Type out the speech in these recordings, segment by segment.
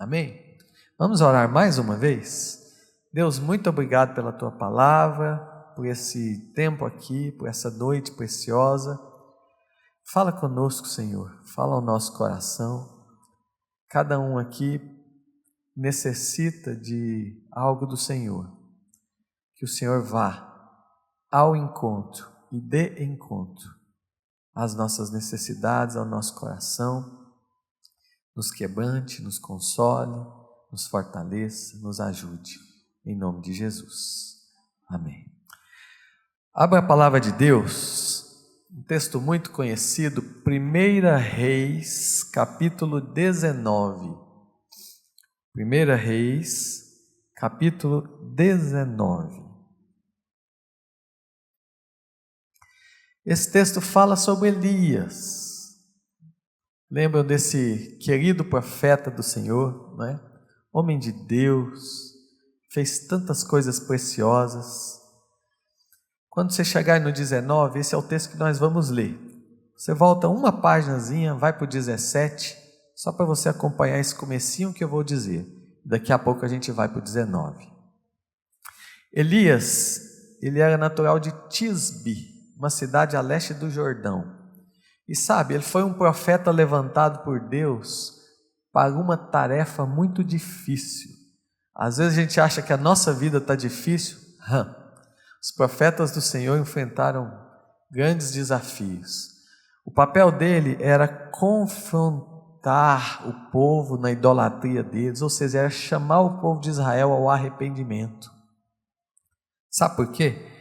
Amém? Vamos orar mais uma vez? Deus, muito obrigado pela Tua palavra, por esse tempo aqui, por essa noite preciosa. Fala conosco, Senhor, fala ao nosso coração. Cada um aqui necessita de algo do Senhor. Que o Senhor vá ao encontro e dê encontro às nossas necessidades, ao nosso coração, nos quebrante, nos console, nos fortaleça, nos ajude, em nome de Jesus. Amém. Abra a palavra de Deus, um texto muito conhecido, 1 Reis, capítulo 19. 1 Reis, capítulo 19. Esse texto fala sobre Elias. Lembram desse querido profeta do Senhor, não é? Homem de Deus, fez tantas coisas preciosas. Quando você chegar no 19, esse é o texto que nós vamos ler. Você volta uma páginazinha, vai para o 17, só para você acompanhar esse comecinho que eu vou dizer. Daqui a pouco a gente vai para o 19. Elias, ele era natural de Tisbe, uma cidade a leste do Jordão. E sabe, ele foi um profeta levantado por Deus para uma tarefa muito difícil. Às vezes a gente acha que a nossa vida está difícil. Os profetas do Senhor enfrentaram grandes desafios. O papel dele era confrontar o povo na idolatria deles, ou seja, era chamar o povo de Israel ao arrependimento. Sabe por quê?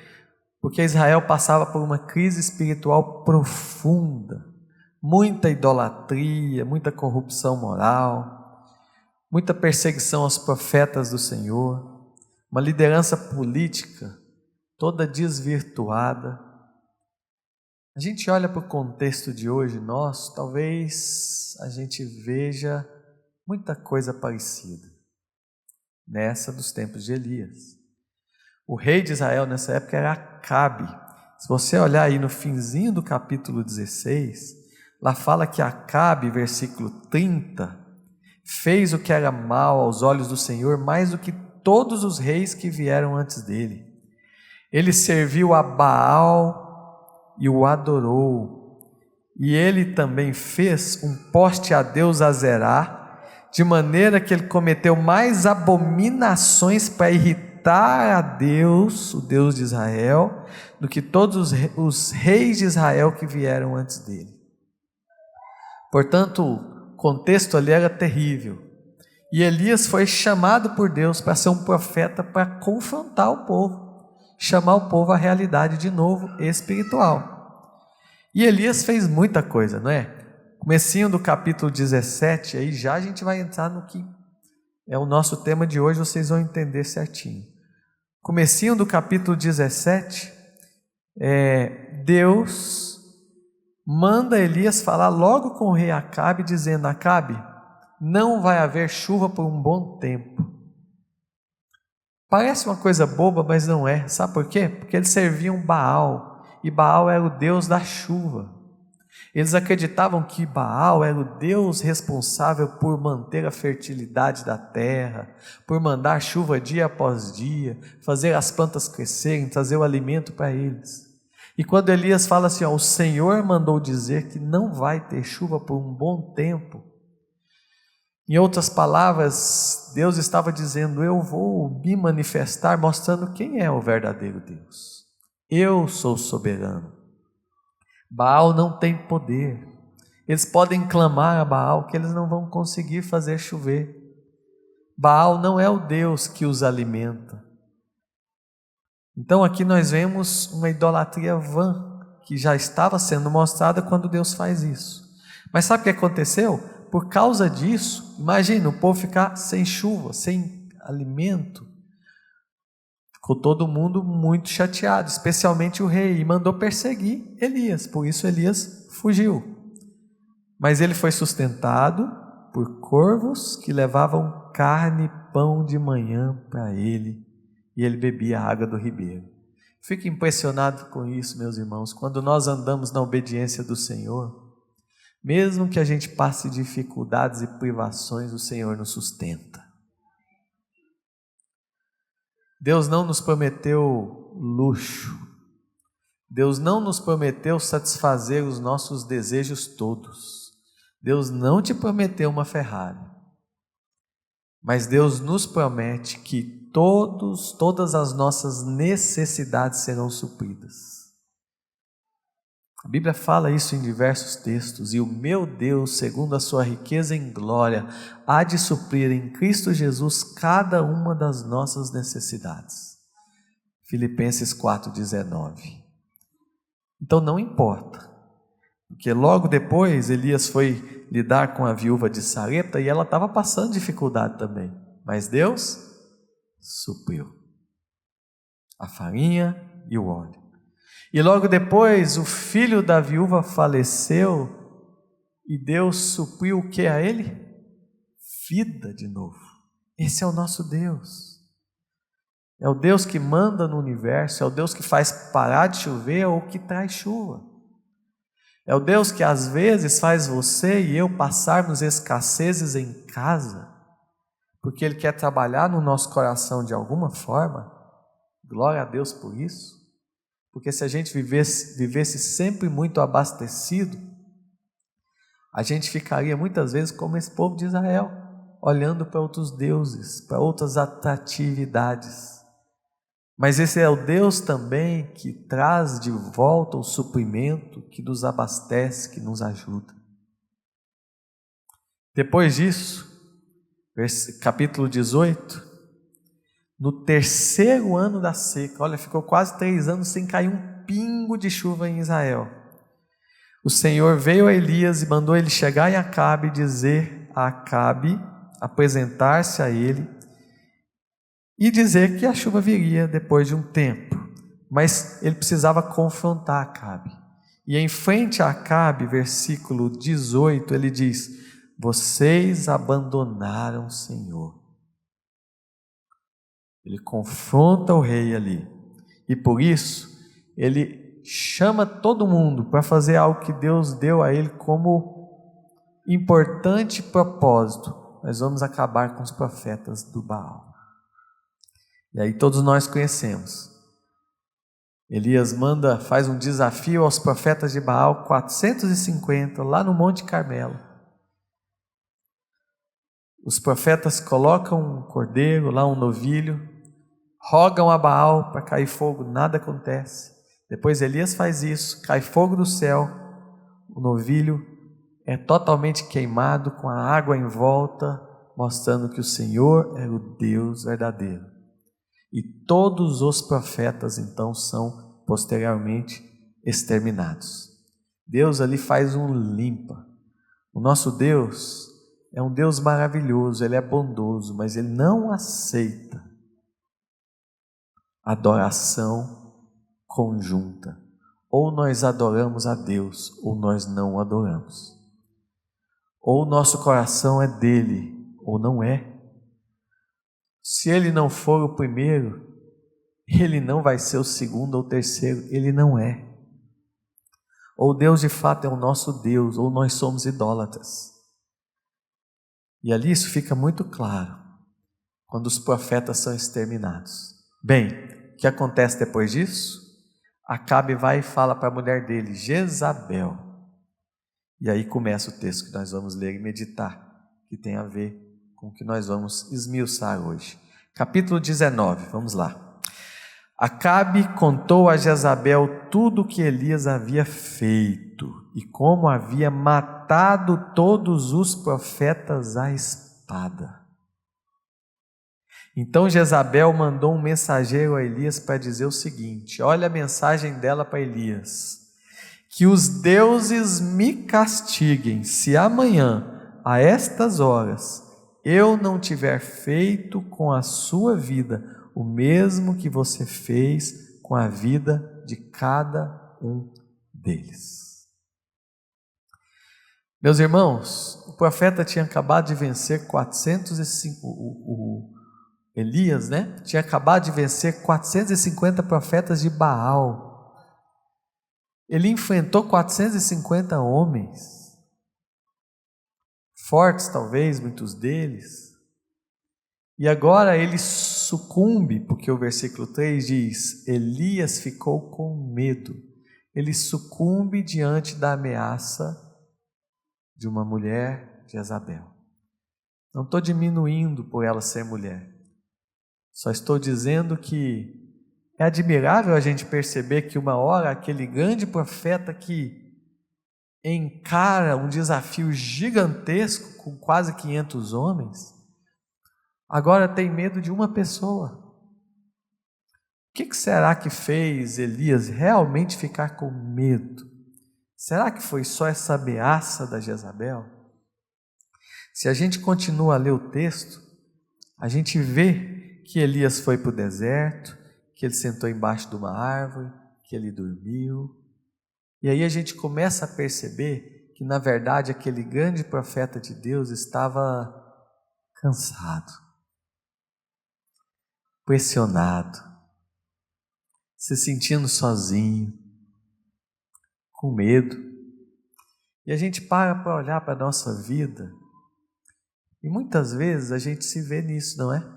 Porque Israel passava por uma crise espiritual profunda, muita idolatria, muita corrupção moral, muita perseguição aos profetas do Senhor, uma liderança política toda desvirtuada. A gente olha para o contexto de hoje nosso, talvez a gente veja muita coisa parecida nessa dos tempos de Elias. O rei de Israel nessa época era Acabe. Se você olhar aí no finzinho do capítulo 16, lá fala que Acabe, versículo 30, fez o que era mal aos olhos do Senhor mais do que todos os reis que vieram antes dele. Ele serviu a Baal e o adorou. E ele também fez um poste a Deus Azerá, de maneira que ele cometeu mais abominações para irritar a Deus, o Deus de Israel, do que todos os reis de Israel que vieram antes dele. Portanto, o contexto ali era terrível. E Elias foi chamado por Deus para ser um profeta para confrontar o povo, chamar o povo à realidade de novo espiritual. E Elias fez muita coisa, não é? Comecinho do capítulo 17, aí já a gente vai entrar no que é o nosso tema de hoje, vocês vão entender certinho. Comecinho do capítulo 17, Deus manda Elias falar logo com o rei Acabe, dizendo: Acabe, não vai haver chuva por um bom tempo. Parece uma coisa boba, mas não é. Sabe por quê? Porque eles serviam Baal, e Baal era o deus da chuva. Eles acreditavam que Baal era o Deus responsável por manter a fertilidade da terra, por mandar chuva dia após dia, fazer as plantas crescerem, trazer o alimento para eles. E quando Elias fala assim, o Senhor mandou dizer que não vai ter chuva por um bom tempo, em outras palavras, Deus estava dizendo: eu vou me manifestar mostrando quem é o verdadeiro Deus. Eu sou soberano. Baal não tem poder. Eles podem clamar a Baal que eles não vão conseguir fazer chover. Baal não é o Deus que os alimenta. Então aqui nós vemos uma idolatria vã que já estava sendo mostrada quando Deus faz isso. Mas sabe o que aconteceu? Por causa disso, imagina o povo ficar sem chuva, sem alimento. Ficou todo mundo muito chateado, especialmente o rei, e mandou perseguir Elias. Por isso Elias fugiu. Mas ele foi sustentado por corvos que levavam carne e pão de manhã para ele, e ele bebia a água do ribeiro. Fico impressionado com isso, meus irmãos. Quando nós andamos na obediência do Senhor, Mesmo que a gente passe dificuldades e privações, o Senhor nos sustenta. Deus não nos prometeu luxo. Deus não nos prometeu satisfazer os nossos desejos todos. Deus não te prometeu uma Ferrari. Mas Deus nos promete que todas as nossas necessidades serão supridas. A Bíblia fala isso em diversos textos. E o meu Deus, segundo a sua riqueza em glória, há de suprir em Cristo Jesus cada uma das nossas necessidades. Filipenses 4,19. Então não importa, porque logo depois Elias foi lidar com a viúva de Sarepta e ela estava passando dificuldade também. Mas Deus supriu a farinha e o óleo. E logo depois o filho da viúva faleceu e Deus supriu o que a ele? Vida de novo. Esse é o nosso Deus. É o Deus que manda no universo, é o Deus que faz parar de chover ou que traz chuva. É o Deus que às vezes faz você e eu passarmos escassezes em casa, porque Ele quer trabalhar no nosso coração de alguma forma. Glória a Deus por isso. Porque se a gente vivesse sempre muito abastecido, a gente ficaria muitas vezes como esse povo de Israel, olhando para outros deuses, para outras atratividades. Mas esse é o Deus também que traz de volta o suprimento, que nos abastece, que nos ajuda. Depois disso, capítulo 18, no terceiro ano da seca, olha, ficou quase 3 anos sem cair um pingo de chuva em Israel. O Senhor veio a Elias e mandou ele chegar em Acabe e dizer a Acabe, apresentar-se a ele e dizer que a chuva viria depois de um tempo. Mas ele precisava confrontar Acabe. E em frente a Acabe, versículo 18, ele diz: vocês abandonaram o Senhor. Ele confronta o rei ali. E por isso, ele chama todo mundo para fazer algo que Deus deu a ele como importante propósito. Nós vamos acabar com os profetas do Baal. E aí todos nós conhecemos. Elias faz um desafio aos profetas de Baal, 450, lá no Monte Carmelo. Os profetas colocam um cordeiro, lá um novilho, rogam a Baal para cair fogo, nada acontece. Depois Elias faz isso, cai fogo do céu, o novilho é totalmente queimado com a água em volta, mostrando que o Senhor é o Deus verdadeiro. E todos os profetas então são posteriormente exterminados. Deus ali faz um limpa. O nosso Deus é um Deus maravilhoso, Ele é bondoso, mas Ele não aceita adoração conjunta. Ou nós adoramos a Deus, ou nós não adoramos. Ou o nosso coração é dele, ou não é. Se ele não for o primeiro, ele não vai ser o segundo ou terceiro, ele não é. Ou Deus de fato é o nosso Deus, ou nós somos idólatras. E ali isso fica muito claro, quando os profetas são exterminados. Bem, o que acontece depois disso? Acabe vai e fala para a mulher dele, Jezabel. E aí começa o texto que nós vamos ler e meditar, que tem a ver com o que nós vamos esmiuçar hoje. Capítulo 19, vamos lá. Acabe contou a Jezabel tudo o que Elias havia feito e como havia matado todos os profetas à espada. Então Jezabel mandou um mensageiro a Elias para dizer o seguinte: olha a mensagem dela para Elias: que os deuses me castiguem se amanhã, a estas horas, eu não tiver feito com a sua vida o mesmo que você fez com a vida de cada um deles. Meus irmãos, o profeta tinha acabado de vencer 405, Elias, tinha acabado de vencer 450 profetas de Baal. Ele enfrentou 450 homens. fortes talvez, muitos deles. E agora ele sucumbe, porque o versículo 3 diz: Elias ficou com medo. Ele sucumbe diante da ameaça de uma mulher, Jezabel. Não estou diminuindo por ela ser mulher. Só estou dizendo que é admirável a gente perceber que uma hora aquele grande profeta que encara um desafio gigantesco com quase 500 homens, agora tem medo de uma pessoa. O que será que fez Elias realmente ficar com medo? Será que foi só essa ameaça da Jezabel? Se a gente continua a ler o texto, a gente vê que Elias foi para o deserto, que ele sentou embaixo de uma árvore, que ele dormiu. E aí a gente começa a perceber que, na verdade, aquele grande profeta de Deus estava cansado, pressionado, se sentindo sozinho, com medo. E a gente para olhar para a nossa vida e muitas vezes a gente se vê nisso, não é?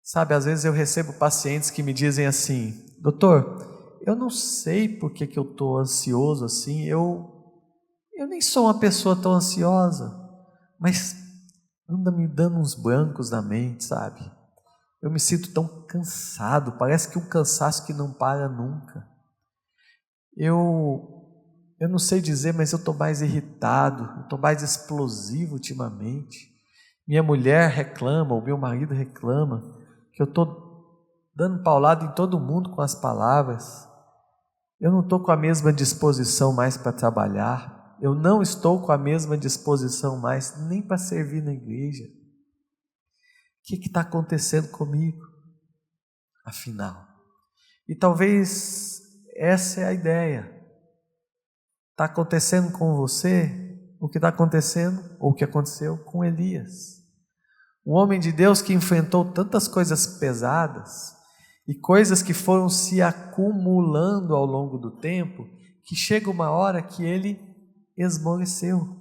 Sabe, às vezes eu recebo pacientes que me dizem assim: doutor, eu não sei por que eu estou ansioso assim, eu nem sou uma pessoa tão ansiosa, mas anda me dando uns brancos na mente, sabe? Eu me sinto tão cansado, parece que um cansaço que não para nunca. Eu não sei dizer, mas eu estou mais irritado, eu estou mais explosivo ultimamente. Minha mulher reclama, o meu marido reclama, que eu estou dando paulada em todo mundo com as palavras. Eu não estou com a mesma disposição mais para trabalhar. Eu não estou com a mesma disposição mais nem para servir na igreja. O que está acontecendo comigo? Afinal. E talvez essa é a ideia. Está acontecendo com você o que está acontecendo, ou o que aconteceu com Elias. Um homem de Deus que enfrentou tantas coisas pesadas e coisas que foram se acumulando ao longo do tempo, que chega uma hora que ele esmoreceu.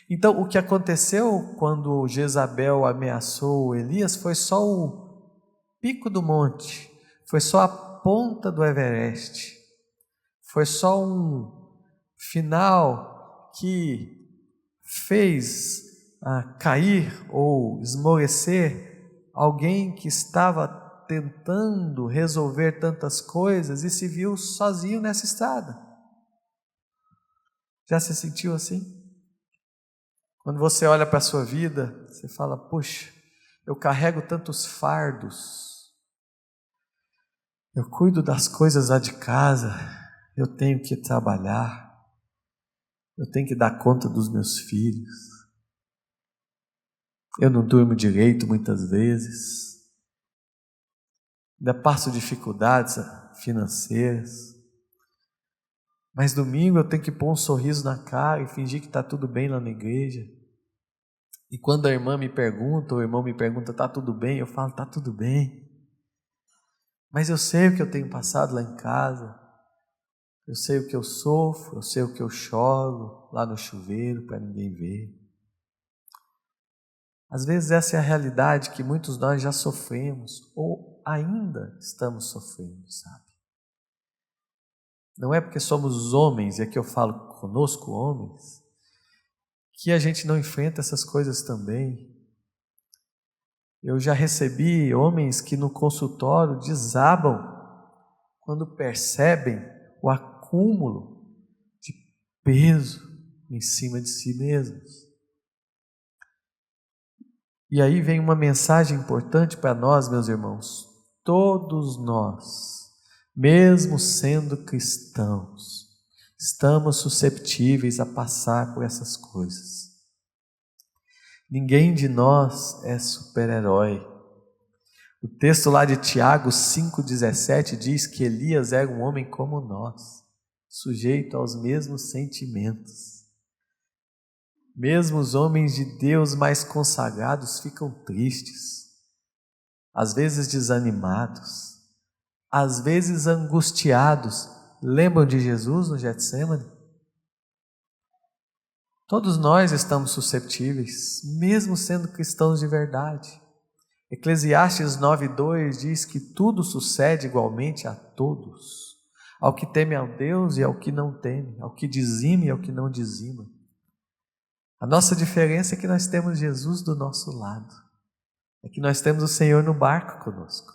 Então, o que aconteceu quando Jezabel ameaçou Elias foi só o pico do monte, foi só a ponta do Everest, foi só um final que fez cair ou esmorecer alguém que estava tentando resolver tantas coisas e se viu sozinho nessa estrada. Já se sentiu assim? Quando você olha para a sua vida, você fala: puxa, eu carrego tantos fardos, eu cuido das coisas lá de casa, eu tenho que trabalhar, eu tenho que dar conta dos meus filhos, eu não durmo direito muitas vezes, ainda passo dificuldades financeiras, mas domingo eu tenho que pôr um sorriso na cara e fingir que está tudo bem lá na igreja. E quando a irmã me pergunta, ou o irmão me pergunta: está tudo bem? Eu falo: está tudo bem. Mas eu sei o que eu tenho passado lá em casa, eu sei o que eu sofro, eu sei o que eu choro lá no chuveiro para ninguém ver. Às vezes essa é a realidade que muitos de nós já sofremos, ou ainda estamos sofrendo, sabe? Não é porque somos homens, e aqui eu falo conosco homens, que a gente não enfrenta essas coisas também. Eu já recebi homens que no consultório desabam quando percebem o acúmulo de peso em cima de si mesmos. E aí vem uma mensagem importante para nós, meus irmãos. Todos nós, mesmo sendo cristãos, estamos susceptíveis a passar por essas coisas. Ninguém de nós é super-herói. O texto lá de Tiago 5,17 diz que Elias era um homem como nós, sujeito aos mesmos sentimentos. Mesmo os homens de Deus mais consagrados ficam tristes, às vezes desanimados, às vezes angustiados. Lembram de Jesus no Getsemane? Todos nós estamos susceptíveis, mesmo sendo cristãos de verdade. Eclesiastes 9:2 diz que tudo sucede igualmente a todos, ao que teme ao Deus e ao que não teme, ao que dizima e ao que não dizima. A nossa diferença é que nós temos Jesus do nosso lado, é que nós temos o Senhor no barco conosco.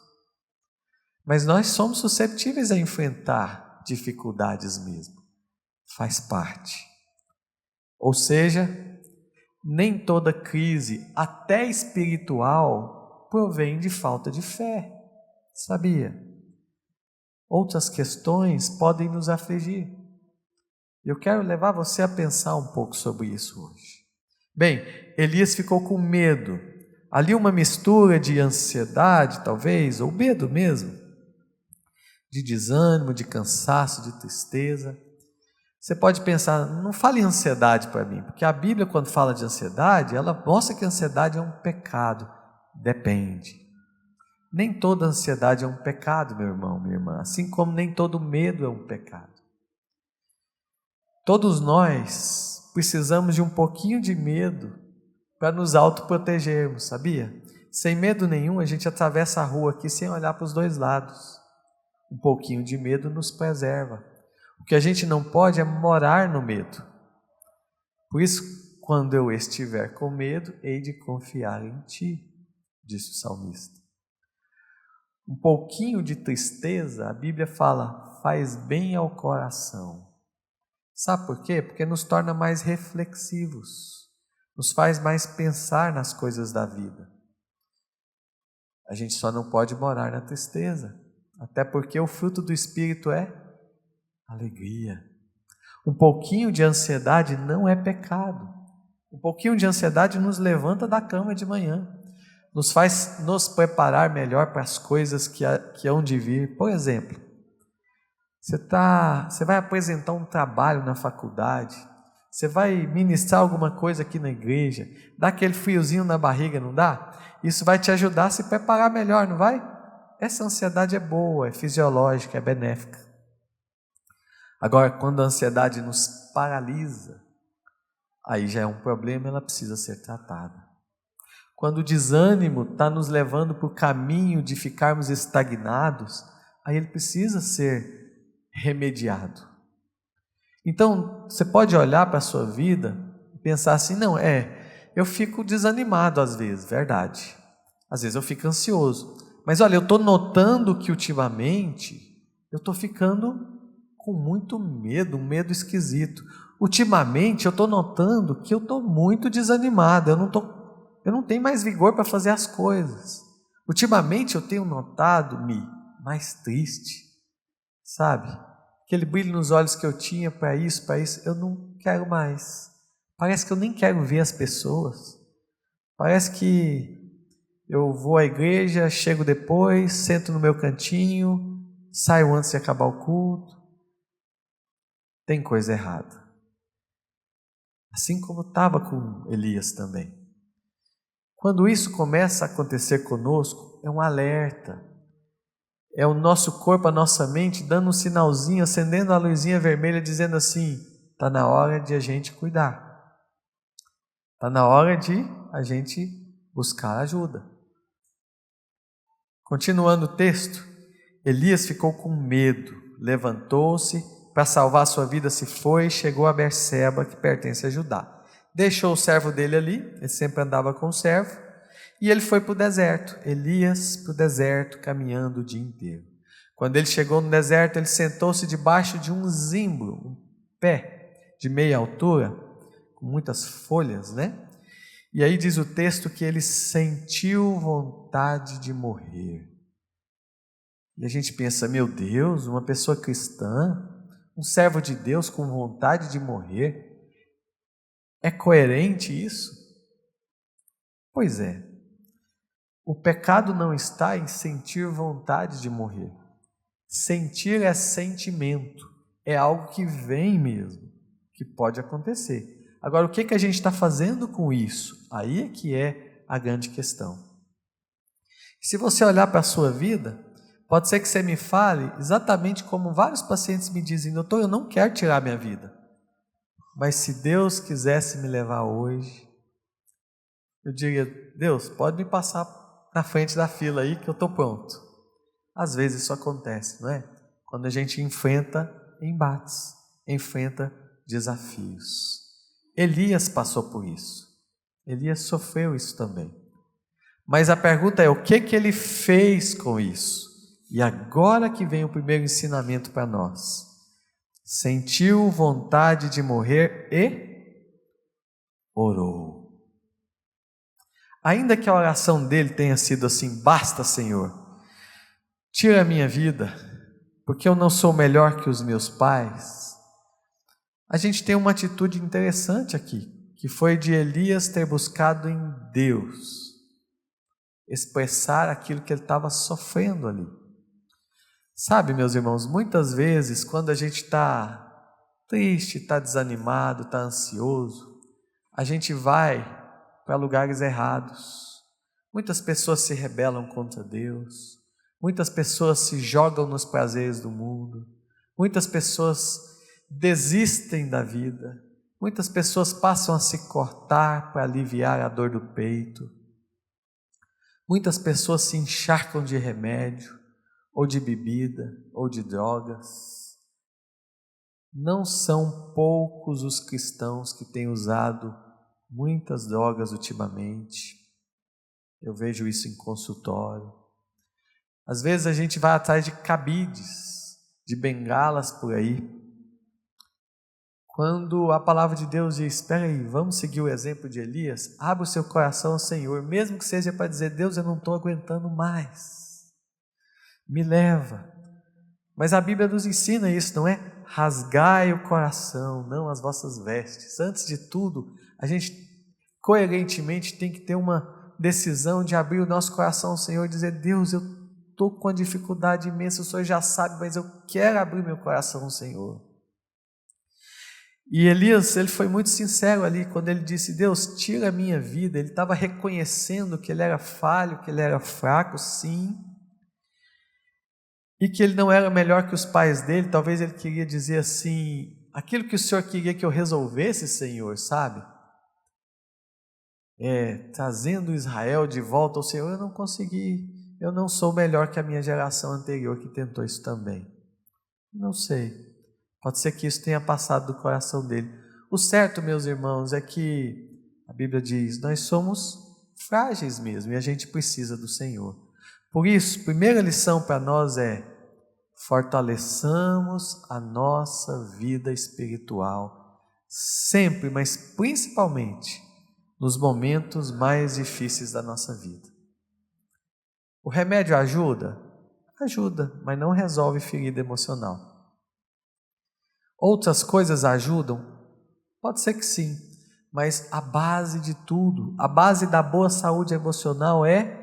Mas nós somos susceptíveis a enfrentar dificuldades mesmo, faz parte. Ou seja, nem toda crise, até espiritual, provém de falta de fé, sabia? Outras questões podem nos afligir. Eu quero levar você a pensar um pouco sobre isso hoje. Bem, Elias ficou com medo, ali uma mistura de ansiedade talvez, ou medo mesmo, de desânimo, de cansaço, de tristeza. Você pode pensar, não fale em ansiedade para mim, porque a Bíblia, quando fala de ansiedade, ela mostra que a ansiedade é um pecado. Depende. Nem toda ansiedade é um pecado, meu irmão, minha irmã, assim como nem todo medo é um pecado. Todos nós precisamos de um pouquinho de medo para nos autoprotegermos, sabia? Sem medo nenhum, a gente atravessa a rua aqui sem olhar para os dois lados. Um pouquinho de medo nos preserva. O que a gente não pode é morar no medo. Por isso, quando eu estiver com medo, hei de confiar em ti, disse o salmista. Um pouquinho de tristeza, a Bíblia fala, faz bem ao coração. Sabe por quê? Porque nos torna mais reflexivos, nos faz mais pensar nas coisas da vida. A gente só não pode morar na tristeza, até porque o fruto do Espírito é alegria. Um pouquinho de ansiedade não é pecado. Um pouquinho de ansiedade nos levanta da cama de manhã, nos faz nos preparar melhor para as coisas que hão de vir. Por exemplo, você vai apresentar um trabalho na faculdade, você vai ministrar alguma coisa aqui na igreja, dá aquele friozinho na barriga, não dá? Isso vai te ajudar a se preparar melhor, não vai? Essa ansiedade é boa, é fisiológica, é benéfica. Agora, quando a ansiedade nos paralisa, aí já é um problema, ela precisa ser tratada. Quando o desânimo está nos levando para o caminho de ficarmos estagnados, aí ele precisa ser remediado. Então, você pode olhar para a sua vida e pensar assim, eu fico desanimado às vezes, verdade. Às vezes eu fico ansioso. Mas olha, eu estou notando que ultimamente eu estou ficando com muito medo, um medo esquisito. Ultimamente eu estou notando que eu estou muito desanimado, eu não tenho mais vigor para fazer as coisas. Ultimamente eu tenho notado-me mais triste, sabe? Aquele brilho nos olhos que eu tinha para isso, eu não quero mais. Parece que eu nem quero ver as pessoas. Parece que eu vou à igreja, chego depois, sento no meu cantinho, saio antes de acabar o culto. Tem coisa errada. Assim como estava com Elias também. Quando isso começa a acontecer conosco, é um alerta. É o nosso corpo, a nossa mente dando um sinalzinho, acendendo a luzinha vermelha, dizendo assim, está na hora de a gente cuidar. Está na hora de a gente buscar ajuda. Continuando o texto, Elias ficou com medo, levantou-se, para salvar sua vida se foi e chegou a Berseba, que pertence a Judá. Deixou o servo dele ali, ele sempre andava com o servo, e ele foi para o deserto. Elias para o deserto, caminhando o dia inteiro. Quando ele chegou no deserto, ele sentou-se debaixo de um zimbro, um pé de meia altura, com muitas folhas, né? E aí diz o texto que ele sentiu vontade de morrer. E a gente pensa, meu Deus, uma pessoa cristã, um servo de Deus com vontade de morrer, é coerente isso? Pois é. O pecado não está em sentir vontade de morrer. Sentir é sentimento, é algo que vem mesmo, que pode acontecer. Agora, o que a gente está fazendo com isso? Aí é que é a grande questão. Se você olhar para a sua vida, pode ser que você me fale exatamente como vários pacientes me dizem, doutor, eu não quero tirar minha vida. mas se Deus quisesse me levar hoje, eu diria: Deus, pode me passar na frente da fila aí que eu estou pronto. Às vezes isso acontece, não é? Quando a gente enfrenta embates, enfrenta desafios. Elias passou por isso. Elias sofreu isso também. Mas a pergunta é: o que ele fez com isso? E agora que vem o primeiro ensinamento para nós. Sentiu vontade de morrer e orou. Ainda que a oração dele tenha sido assim: basta, Senhor, tira a minha vida, porque eu não sou melhor que os meus pais. A gente tem uma atitude interessante aqui, que foi de Elias ter buscado em Deus expressar aquilo que ele estava sofrendo ali. Sabe, meus irmãos, muitas vezes quando a gente está triste, está desanimado, está ansioso, a gente vai para lugares errados. Muitas pessoas se rebelam contra Deus, muitas pessoas se jogam nos prazeres do mundo, muitas pessoas desistem da vida, muitas pessoas passam a se cortar para aliviar a dor do peito, muitas pessoas se encharcam de remédio, ou de bebida, ou de drogas. Não são poucos os cristãos que têm usado muitas drogas ultimamente. Eu vejo isso em consultório. Às vezes a gente vai atrás de cabides, de bengalas por aí, quando a palavra de Deus diz: espera aí, vamos seguir o exemplo de Elias, abre o seu coração ao Senhor, mesmo que seja para dizer: Deus, eu não estou aguentando mais, me leva. Mas a Bíblia nos ensina isso, não é? Rasgai o coração, não as vossas vestes. Antes de tudo, a gente coerentemente tem que ter uma decisão de abrir o nosso coração ao Senhor e dizer: Deus, eu estou com uma dificuldade imensa, o Senhor já sabe, mas eu quero abrir meu coração ao Senhor. E Elias, ele foi muito sincero ali, quando ele disse: Deus, tira a minha vida. Ele estava reconhecendo que ele era falho, que ele era fraco, sim, e que ele não era melhor que os pais dele. Talvez ele queria dizer assim: aquilo que o Senhor queria que eu resolvesse, Senhor, sabe? Trazendo Israel de volta ao Senhor, eu não consegui, eu não sou melhor que a minha geração anterior que tentou isso também. Não sei, pode ser que isso tenha passado do coração dele. O certo, meus irmãos, é que a Bíblia diz: nós somos frágeis mesmo e a gente precisa do Senhor. Por isso, a primeira lição para nós é: fortaleçamos a nossa vida espiritual sempre, mas principalmente nos momentos mais difíceis da nossa vida. O remédio ajuda? Ajuda, mas não resolve ferida emocional. Outras coisas ajudam? Pode ser que sim, mas a base de tudo, a base da boa saúde emocional é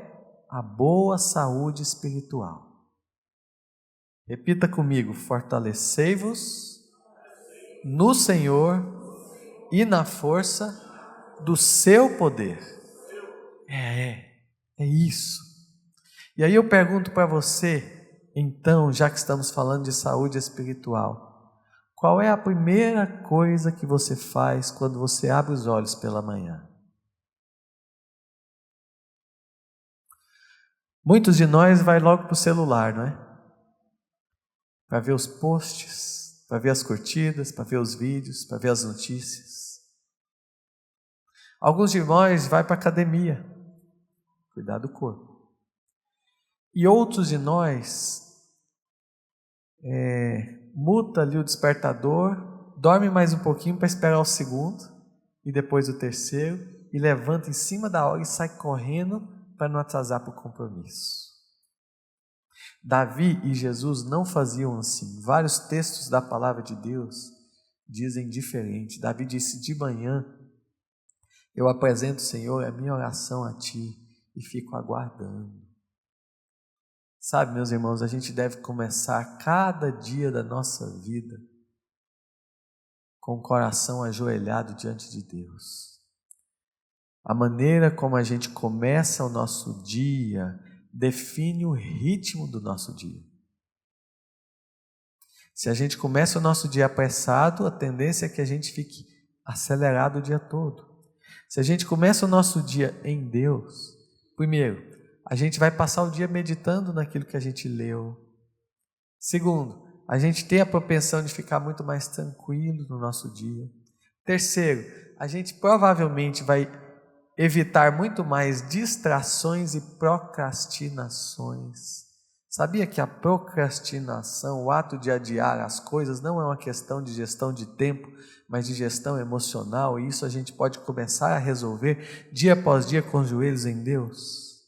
a boa saúde espiritual. Repita comigo: fortalecei-vos no Senhor e na força do seu poder. É isso. E aí eu pergunto para você, então, já que estamos falando de saúde espiritual, qual é a primeira coisa que você faz quando você abre os olhos pela manhã? Muitos de nós vai logo para o celular, não é? Para ver os posts, para ver as curtidas, para ver os vídeos, para ver as notícias. Alguns de nós vai para a academia, cuidar do corpo. E outros de nós muta ali o despertador, dorme mais um pouquinho para esperar o segundo, e depois o terceiro, e levanta em cima da hora e sai correndo para não atrasar para o compromisso. Davi e Jesus não faziam assim. Vários textos da palavra de Deus dizem diferente. Davi disse: de manhã eu apresento, Senhor, a minha oração a Ti e fico aguardando. Sabe, meus irmãos, a gente deve começar cada dia da nossa vida com o coração ajoelhado diante de Deus. A maneira como a gente começa o nosso dia define o ritmo do nosso dia. Se a gente começa o nosso dia apressado, a tendência é que a gente fique acelerado o dia todo. Se a gente começa o nosso dia em Deus, primeiro, a gente vai passar o dia meditando naquilo que a gente leu. Segundo, a gente tem a propensão de ficar muito mais tranquilo no nosso dia. Terceiro, a gente provavelmente vai evitar muito mais distrações e procrastinações. Sabia que a procrastinação, o ato de adiar as coisas, não é uma questão de gestão de tempo, mas de gestão emocional, e isso a gente pode começar a resolver dia após dia com os joelhos em Deus.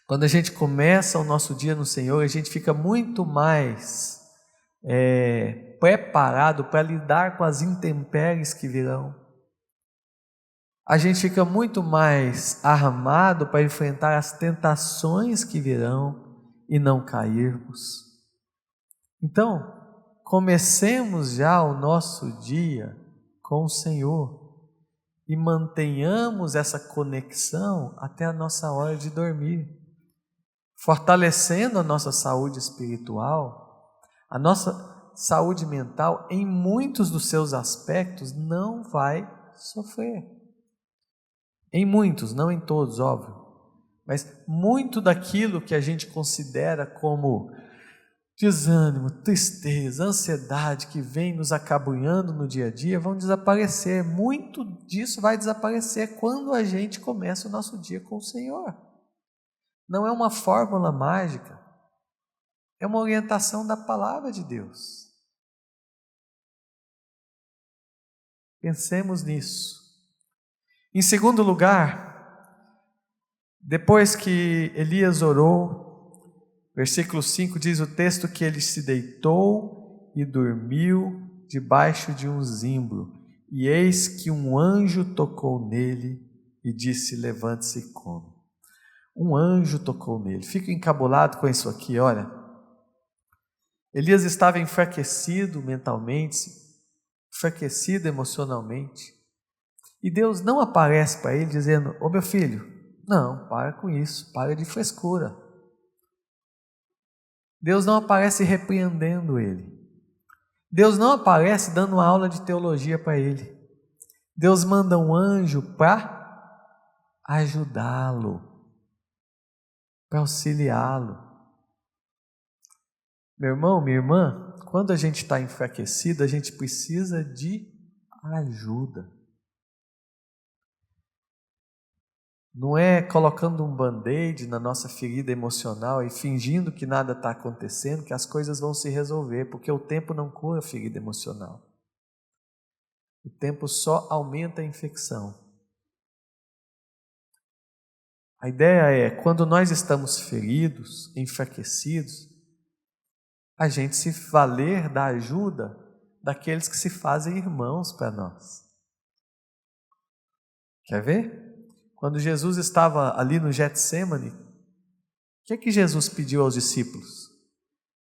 Quando a gente começa o nosso dia no Senhor, a gente fica muito mais preparado para lidar com as intempéries que virão. A gente fica muito mais armado para enfrentar as tentações que virão e não cairmos. Então, comecemos já o nosso dia com o Senhor e mantenhamos essa conexão até a nossa hora de dormir, fortalecendo a nossa saúde espiritual, a nossa saúde mental, em muitos dos seus aspectos, não vai sofrer. Em muitos, não em todos, óbvio, mas muito daquilo que a gente considera como desânimo, tristeza, ansiedade que vem nos acabrunhando no dia a dia vão desaparecer. Muito disso vai desaparecer quando a gente começa o nosso dia com o Senhor. Não é uma fórmula mágica, é uma orientação da palavra de Deus. Pensemos nisso. Em segundo lugar, depois que Elias orou, versículo 5 diz o texto que ele se deitou e dormiu debaixo de um zimbro, e eis que um anjo tocou nele e disse: levante-se e come. Um anjo tocou nele. Fico encabulado com isso aqui, olha. Elias estava enfraquecido mentalmente, enfraquecido emocionalmente, e Deus não aparece para ele dizendo: ô meu filho, não, para com isso, para de frescura. Deus não aparece repreendendo ele. Deus não aparece dando uma aula de teologia para ele. Deus manda um anjo para ajudá-lo, para auxiliá-lo. Meu irmão, minha irmã, quando a gente está enfraquecido, a gente precisa de ajuda. Não é colocando um band-aid na nossa ferida emocional e fingindo que nada está acontecendo, que as coisas vão se resolver, porque o tempo não cura a ferida emocional. O tempo só aumenta a infecção. A ideia é, quando nós estamos feridos, enfraquecidos, a gente se valer da ajuda daqueles que se fazem irmãos para nós. Quer ver? Quando Jesus estava ali no Getsêmani, o que é que Jesus pediu aos discípulos?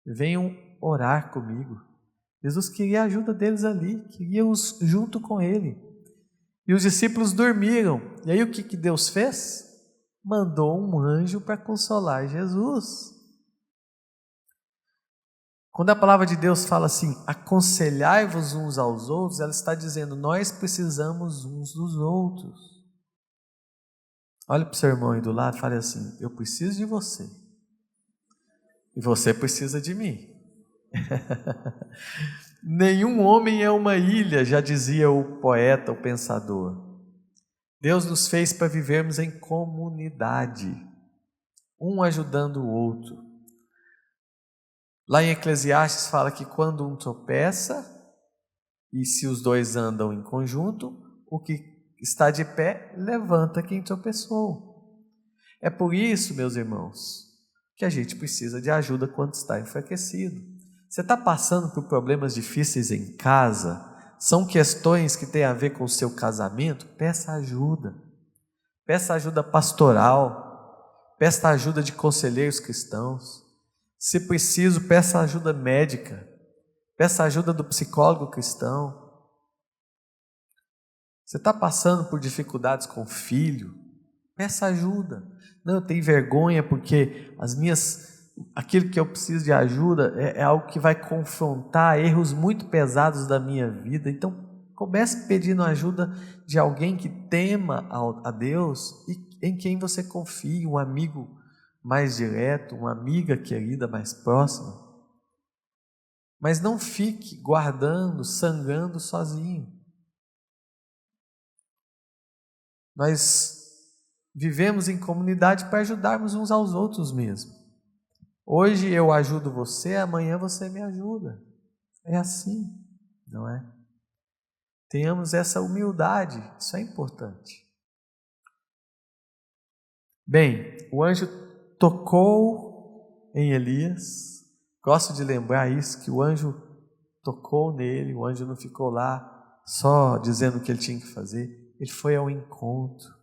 Venham orar comigo. Jesus queria a ajuda deles ali, queria-os junto com ele. E os discípulos dormiram. E aí o que Deus fez? Mandou um anjo para consolar Jesus. Quando a palavra de Deus fala assim, aconselhai-vos uns aos outros, ela está dizendo, nós precisamos uns dos outros. Olha para o seu irmão aí do lado e fale assim, eu preciso de você. E você precisa de mim. Nenhum homem é uma ilha, já dizia o poeta, o pensador. Deus nos fez para vivermos em comunidade, um ajudando o outro. Lá em Eclesiastes fala que quando um tropeça, e se os dois andam em conjunto, o que está de pé, levanta quem tropeçou. É por isso, meus irmãos, que a gente precisa de ajuda quando está enfraquecido. Você está passando por problemas difíceis em casa? São questões que têm a ver com o seu casamento? Peça ajuda. Peça ajuda pastoral. Peça ajuda de conselheiros cristãos. Se preciso, peça ajuda médica. Peça ajuda do psicólogo cristão. Você está passando por dificuldades com o filho? Peça ajuda. Não, eu tenho vergonha porque aquilo que eu preciso de ajuda é algo que vai confrontar erros muito pesados da minha vida. Então, Comece pedindo ajuda de alguém que tema a Deus e em quem você confie, um amigo mais direto, uma amiga querida mais próxima. Mas não fique guardando, sangrando sozinho. Nós vivemos em comunidade para ajudarmos uns aos outros mesmo. Hoje eu ajudo você, amanhã você me ajuda. É assim, não é? Tenhamos essa humildade, isso é importante. Bem, o anjo tocou em Elias. Gosto de lembrar isso, que o anjo tocou nele, o anjo não ficou lá só dizendo o que ele tinha que fazer, ele foi ao encontro.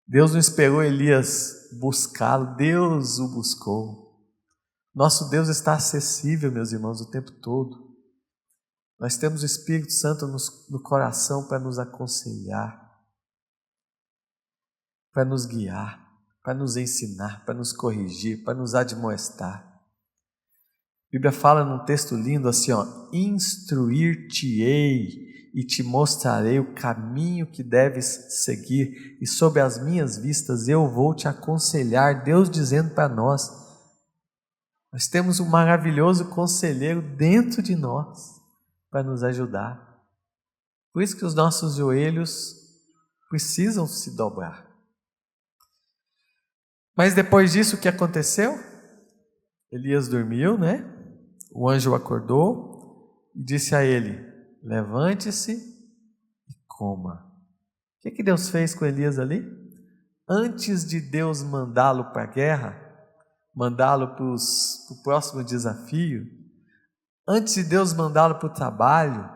Deus não esperou Elias buscá-lo, Deus o buscou. Nosso Deus está acessível, meus irmãos, o tempo todo. Nós temos o Espírito Santo no coração para nos aconselhar, para nos guiar, para nos ensinar, para nos corrigir, para nos admoestar. A Bíblia fala num texto lindo assim, instruir-te-ei e te mostrarei o caminho que deves seguir, e sob as minhas vistas eu vou te aconselhar. Deus dizendo para nós temos um maravilhoso conselheiro dentro de nós para nos ajudar. Por isso que os nossos joelhos precisam se dobrar. Mas depois disso, o que aconteceu? Elias dormiu, né? O anjo acordou e disse a ele: levante-se e coma. O que Deus fez com Elias ali? Antes de Deus mandá-lo para a guerra, mandá-lo para o próximo desafio, antes de Deus mandá-lo para o trabalho,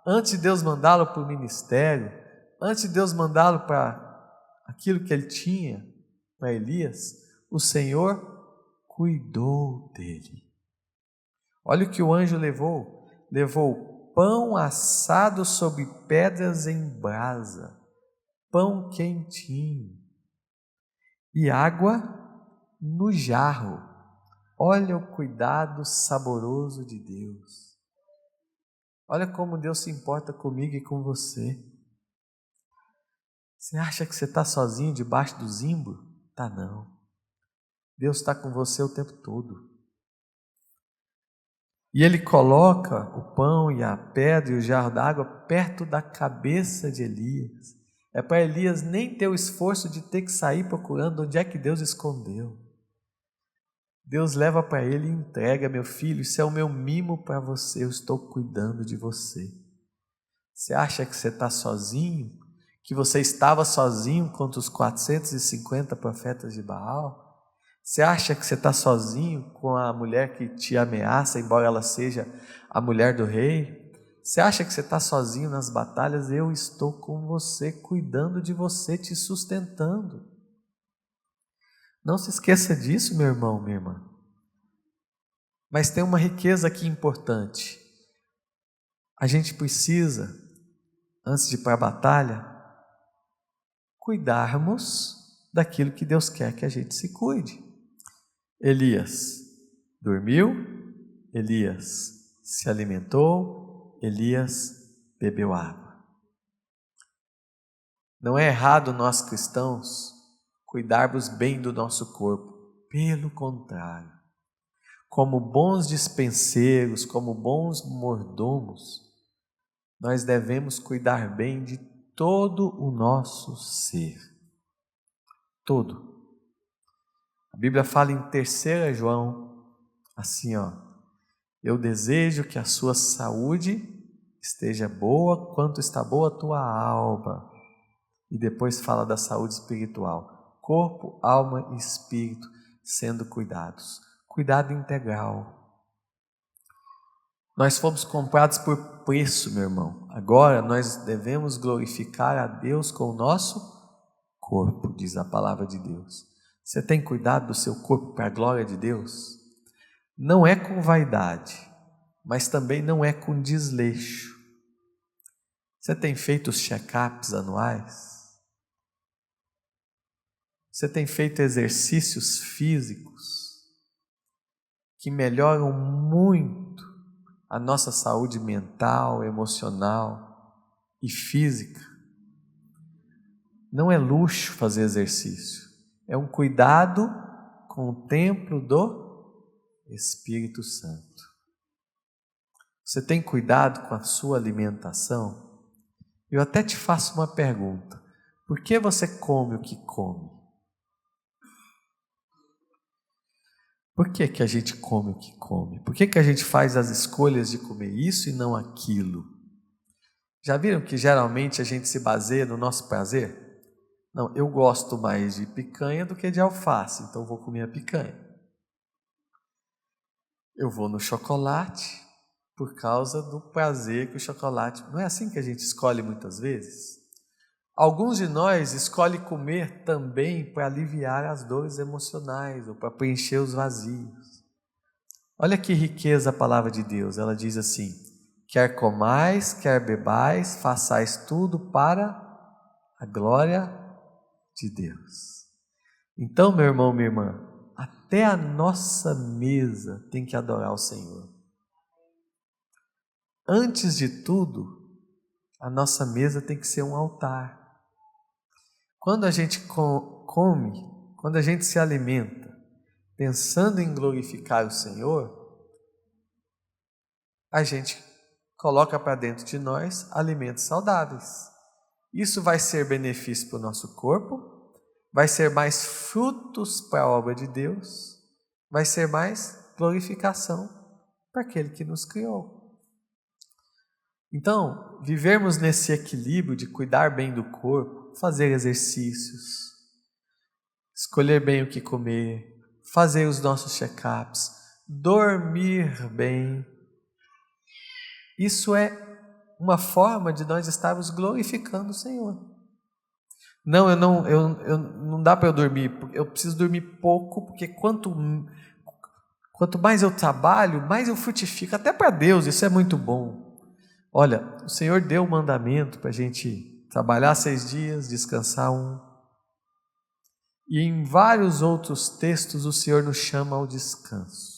antes de Deus mandá-lo para o ministério, antes de Deus mandá-lo para aquilo que ele tinha para Elias, o Senhor cuidou dele. Olha o que o anjo levou. Levou pão assado sobre pedras em brasa, pão quentinho e água no jarro. Olha o cuidado saboroso de Deus. Olha como Deus se importa comigo e com você. Você acha que você está sozinho debaixo do zimbro? Tá não. Deus está com você o tempo todo. E ele coloca o pão e a pedra e o jarro d'água perto da cabeça de Elias. É para Elias nem ter o esforço de ter que sair procurando onde é que Deus escondeu. Deus leva para ele e entrega: meu filho, isso é o meu mimo para você, eu estou cuidando de você. Você acha que você está sozinho? Que você estava sozinho contra os 450 profetas de Baal? Você acha que você está sozinho com a mulher que te ameaça, embora ela seja a mulher do rei? Você acha que você está sozinho nas batalhas? Eu estou com você, cuidando de você, te sustentando. Não se esqueça disso, meu irmão, minha irmã. Mas tem uma riqueza aqui importante. A gente precisa, antes de ir para a batalha, cuidarmos daquilo que Deus quer que a gente se cuide. Elias dormiu, Elias se alimentou, Elias bebeu água. Não é errado nós cristãos cuidarmos bem do nosso corpo. Pelo contrário, como bons dispenseiros, como bons mordomos, nós devemos cuidar bem de todo o nosso ser. Todo. A Bíblia fala em 3 João, assim, eu desejo que a sua saúde esteja boa, quanto está boa a tua alma. E depois fala da saúde espiritual, corpo, alma e espírito sendo cuidados. Cuidado integral. Nós fomos comprados por preço, meu irmão. Agora nós devemos glorificar a Deus com o nosso corpo, diz a palavra de Deus. Você tem cuidado do seu corpo para a glória de Deus? Não é com vaidade, mas também não é com desleixo. Você tem feito os check-ups anuais? Você tem feito exercícios físicos que melhoram muito a nossa saúde mental, emocional e física. Não é luxo fazer exercício, é um cuidado com o templo do Espírito Santo. Você tem cuidado com a sua alimentação? Eu até te faço uma pergunta: por que você come o que come? Por que que a gente come o que come? Por que que a gente faz as escolhas de comer isso e não aquilo? Já viram que geralmente a gente se baseia no nosso prazer? Não, eu gosto mais de picanha do que de alface, então vou comer a picanha. Eu vou no chocolate por causa do prazer que o chocolate... Não é assim que a gente escolhe muitas vezes? Alguns de nós escolhem comer também para aliviar as dores emocionais ou para preencher os vazios. Olha que riqueza a palavra de Deus. Ela diz assim: quer comais, quer bebais, façais tudo para a glória de Deus. Então, meu irmão, minha irmã, até a nossa mesa tem que adorar o Senhor. Antes de tudo, a nossa mesa tem que ser um altar. Quando a gente come, quando a gente se alimenta, pensando em glorificar o Senhor, a gente coloca para dentro de nós alimentos saudáveis. Isso vai ser benefício para o nosso corpo, vai ser mais frutos para a obra de Deus, vai ser mais glorificação para aquele que nos criou. Então, vivermos nesse equilíbrio de cuidar bem do corpo, fazer exercícios, escolher bem o que comer, fazer os nossos check-ups, dormir bem. Isso é uma forma de nós estarmos glorificando o Senhor. Não dá para eu dormir, eu preciso dormir pouco, porque quanto mais eu trabalho, mais eu frutifico, até para Deus, isso é muito bom. Olha, o Senhor deu um mandamento para a gente trabalhar 6 dias, descansar 1. E em vários outros textos o Senhor nos chama ao descanso.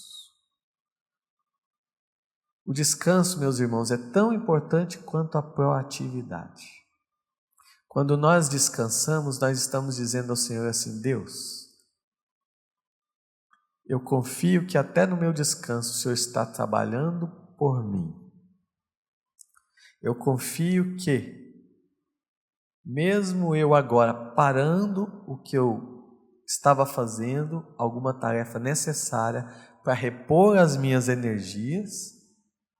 O descanso, meus irmãos, é tão importante quanto a proatividade. Quando nós descansamos, nós estamos dizendo ao Senhor assim: Deus, eu confio que até no meu descanso o Senhor está trabalhando por mim. Eu confio que, mesmo eu agora parando o que eu estava fazendo, alguma tarefa necessária para repor as minhas energias,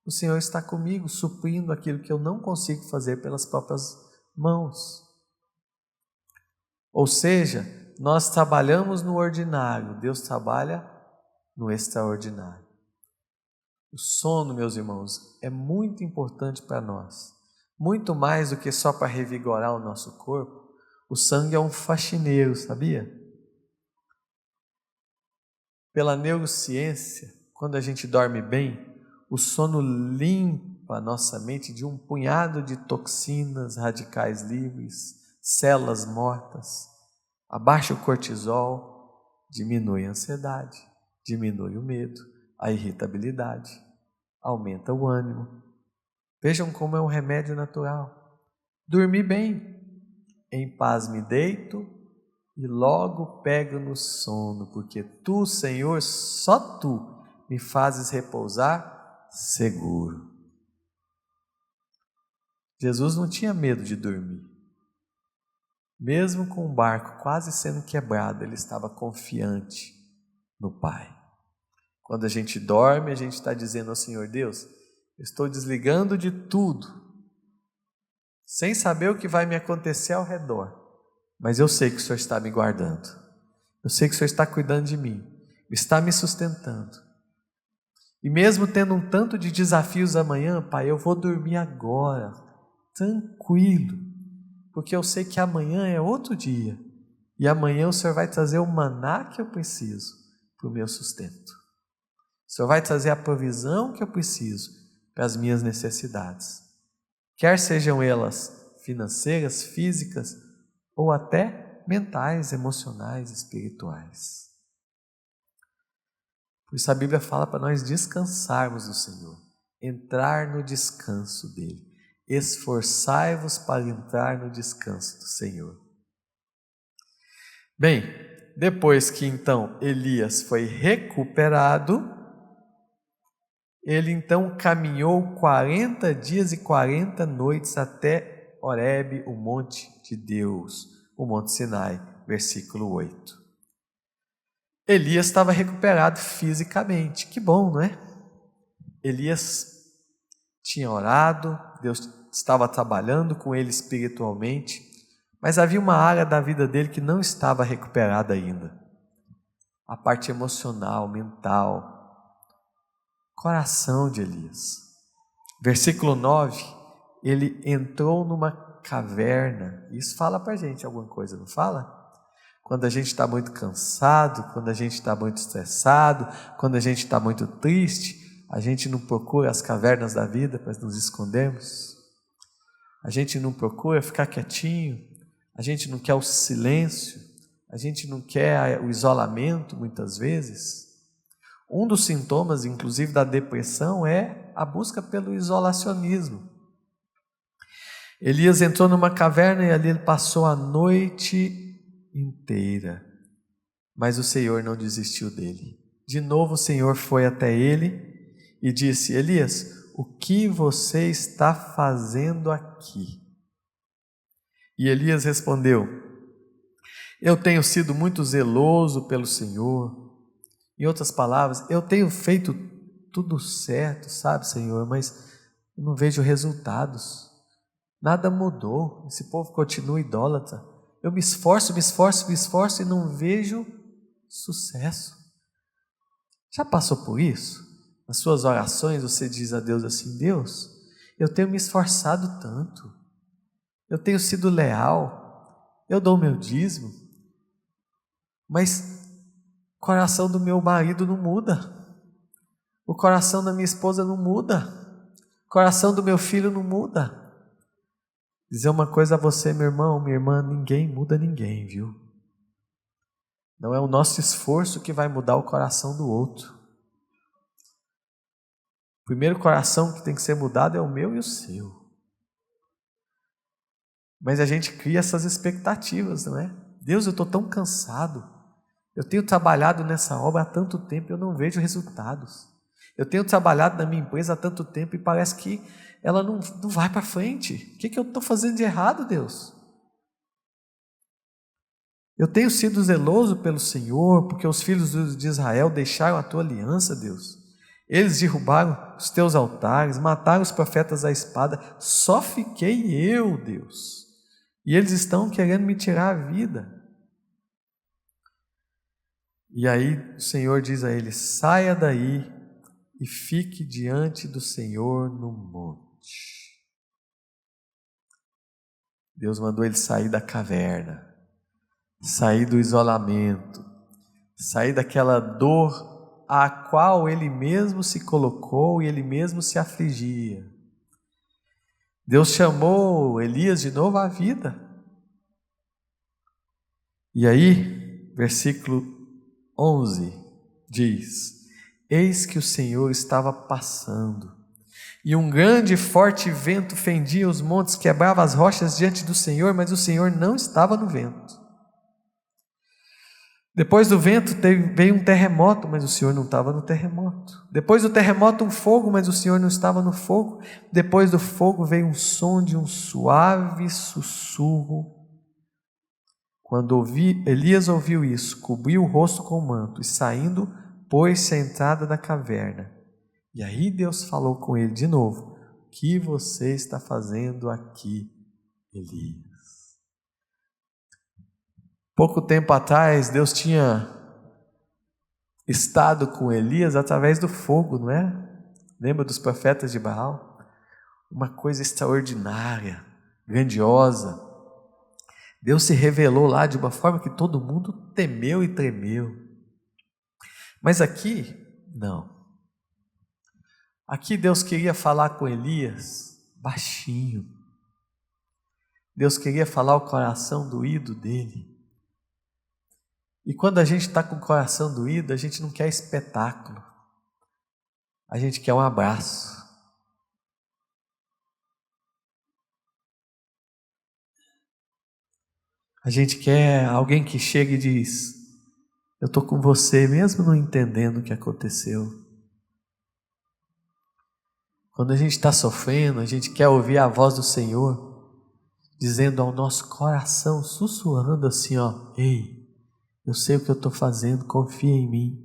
o Senhor está comigo, suprindo aquilo que eu não consigo fazer pelas próprias mãos. Ou seja, nós trabalhamos no ordinário, Deus trabalha no extraordinário. O sono, meus irmãos, é muito importante para nós. Muito mais do que só para revigorar o nosso corpo. O sangue é um faxineiro, sabia? Pela neurociência, quando a gente dorme bem, o sono limpa a nossa mente de um punhado de toxinas, radicais livres, células mortas, abaixa o cortisol, diminui a ansiedade, diminui o medo, a irritabilidade, aumenta o ânimo. Vejam como é um remédio natural. Dormir bem, em paz me deito e logo pego no sono, porque Tu, Senhor, só Tu me fazes repousar seguro. Jesus não tinha medo de dormir. Mesmo com o barco quase sendo quebrado, ele estava confiante no Pai. Quando a gente dorme, a gente está dizendo ao Senhor: Deus, eu estou desligando de tudo, sem saber o que vai me acontecer ao redor, mas eu sei que o Senhor está me guardando, eu sei que o Senhor está cuidando de mim, está me sustentando. E mesmo tendo um tanto de desafios amanhã, Pai, eu vou dormir agora, tranquilo, porque eu sei que amanhã é outro dia, e amanhã o Senhor vai trazer o maná que eu preciso para o meu sustento. O Senhor vai trazer a provisão que eu preciso para as minhas necessidades, quer sejam elas financeiras, físicas ou até mentais, emocionais, espirituais. Por isso a Bíblia fala para nós descansarmos do Senhor, entrar no descanso dele. Esforçai-vos para entrar no descanso do Senhor. Bem, depois que então Elias foi recuperado, ele então caminhou 40 dias e 40 noites até Horebe, o monte de Deus, o monte Sinai, versículo 8. Elias estava recuperado fisicamente, que bom, não é? Elias tinha orado, Deus estava trabalhando com ele espiritualmente, mas havia uma área da vida dele que não estava recuperada ainda. A parte emocional, mental, coração de Elias. Versículo 9, ele entrou numa caverna. Isso fala para a gente alguma coisa, não fala? Quando a gente está muito cansado, quando a gente está muito estressado, quando a gente está muito triste, a gente não procura as cavernas da vida para nos escondermos. A gente não procura ficar quietinho, a gente não quer o silêncio, a gente não quer o isolamento muitas vezes. Um dos sintomas, inclusive, da depressão é a busca pelo isolacionismo. Elias entrou numa caverna e ali ele passou a noite inteira, mas o Senhor não desistiu dele. De novo o Senhor foi até ele e disse: Elias, o que você está fazendo aqui? E Elias respondeu: eu tenho sido muito zeloso pelo Senhor. Em outras palavras, eu tenho feito tudo certo, sabe, Senhor, mas eu não vejo resultados. Nada mudou, esse povo continua idólatra. Eu me esforço e não vejo sucesso. Já passou por isso? Nas suas orações você diz a Deus assim: Deus, eu tenho me esforçado tanto, eu tenho sido leal, eu dou meu dízimo, mas o coração do meu marido não muda, o coração da minha esposa não muda, o coração do meu filho não muda. Dizer uma coisa a você, meu irmão, minha irmã, ninguém muda ninguém, viu? Não é o nosso esforço que vai mudar o coração do outro. O primeiro coração que tem que ser mudado é o meu e o seu. Mas a gente cria essas expectativas, não é? Deus, eu estou tão cansado. Eu tenho trabalhado nessa obra há tanto tempo e eu não vejo resultados. Eu tenho trabalhado na minha empresa há tanto tempo e parece que ela não vai para frente. O que eu estou fazendo de errado, Deus? Eu tenho sido zeloso pelo Senhor, porque os filhos de Israel deixaram a tua aliança, Deus. Eles derrubaram os teus altares, mataram os profetas à espada. Só fiquei eu, Deus. E eles estão querendo me tirar a vida. E aí o Senhor diz a ele: saia daí e fique diante do Senhor no monte. Deus mandou ele sair da caverna, sair do isolamento, sair daquela dor a qual ele mesmo se colocou e ele mesmo se afligia. Deus chamou Elias de novo à vida. E aí, versículo 11 diz: eis que o Senhor estava passando, e um grande e forte vento fendia os montes, quebrava as rochas diante do Senhor, mas o Senhor não estava no vento. Depois do vento veio um terremoto, mas o Senhor não estava no terremoto. Depois do terremoto um fogo, mas o Senhor não estava no fogo. Depois do fogo veio um som de um suave sussurro. Quando Elias ouviu isso, cobriu o rosto com o manto e saindo, pôs-se à entrada da caverna. E aí Deus falou com ele de novo: o que você está fazendo aqui, Elias? Pouco tempo atrás, Deus tinha estado com Elias através do fogo, não é? Lembra dos profetas de Baal? Uma coisa extraordinária, grandiosa. Deus se revelou lá de uma forma que todo mundo temeu e tremeu. Mas aqui, não. Aqui Deus queria falar com Elias baixinho. Deus queria falar o coração doído dele. E quando a gente está com o coração doído, a gente não quer espetáculo. A gente quer um abraço. A gente quer alguém que chegue e diz: eu estou com você, mesmo não entendendo o que aconteceu. Quando a gente está sofrendo, a gente quer ouvir a voz do Senhor, dizendo ao nosso coração, sussurrando assim, ó: ei, eu sei o que eu estou fazendo, confia em mim.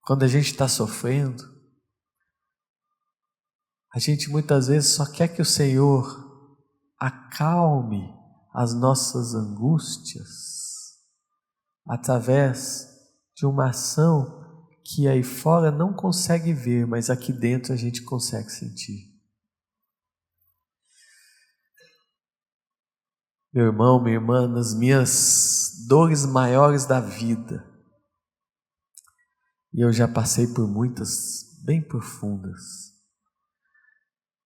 Quando a gente está sofrendo, a gente muitas vezes só quer que o Senhor acalme as nossas angústias através de uma ação que aí fora não consegue ver, mas aqui dentro a gente consegue sentir. Meu irmão, minha irmã, nas minhas dores maiores da vida, e eu já passei por muitas bem profundas,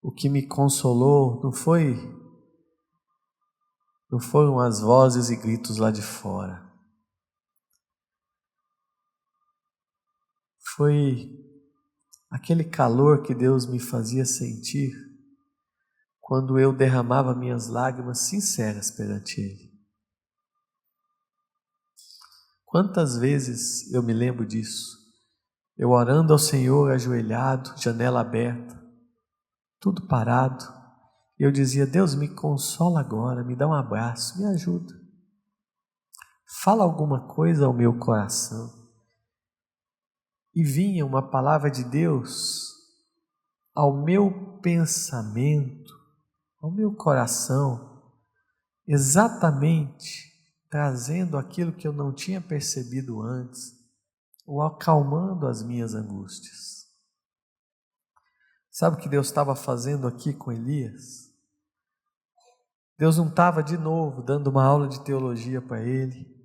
o que me consolou não foram as vozes e gritos lá de fora. Foi aquele calor que Deus me fazia sentir quando eu derramava minhas lágrimas sinceras perante Ele. Quantas vezes eu me lembro disso? Eu orando ao Senhor, ajoelhado, janela aberta, tudo parado. E eu dizia: Deus, me consola agora, me dá um abraço, me ajuda. Fala alguma coisa ao meu coração. E vinha uma palavra de Deus ao meu pensamento, ao meu coração, exatamente trazendo aquilo que eu não tinha percebido antes, ou acalmando as minhas angústias. Sabe o que Deus estava fazendo aqui com Elias? Deus não estava de novo dando uma aula de teologia para ele.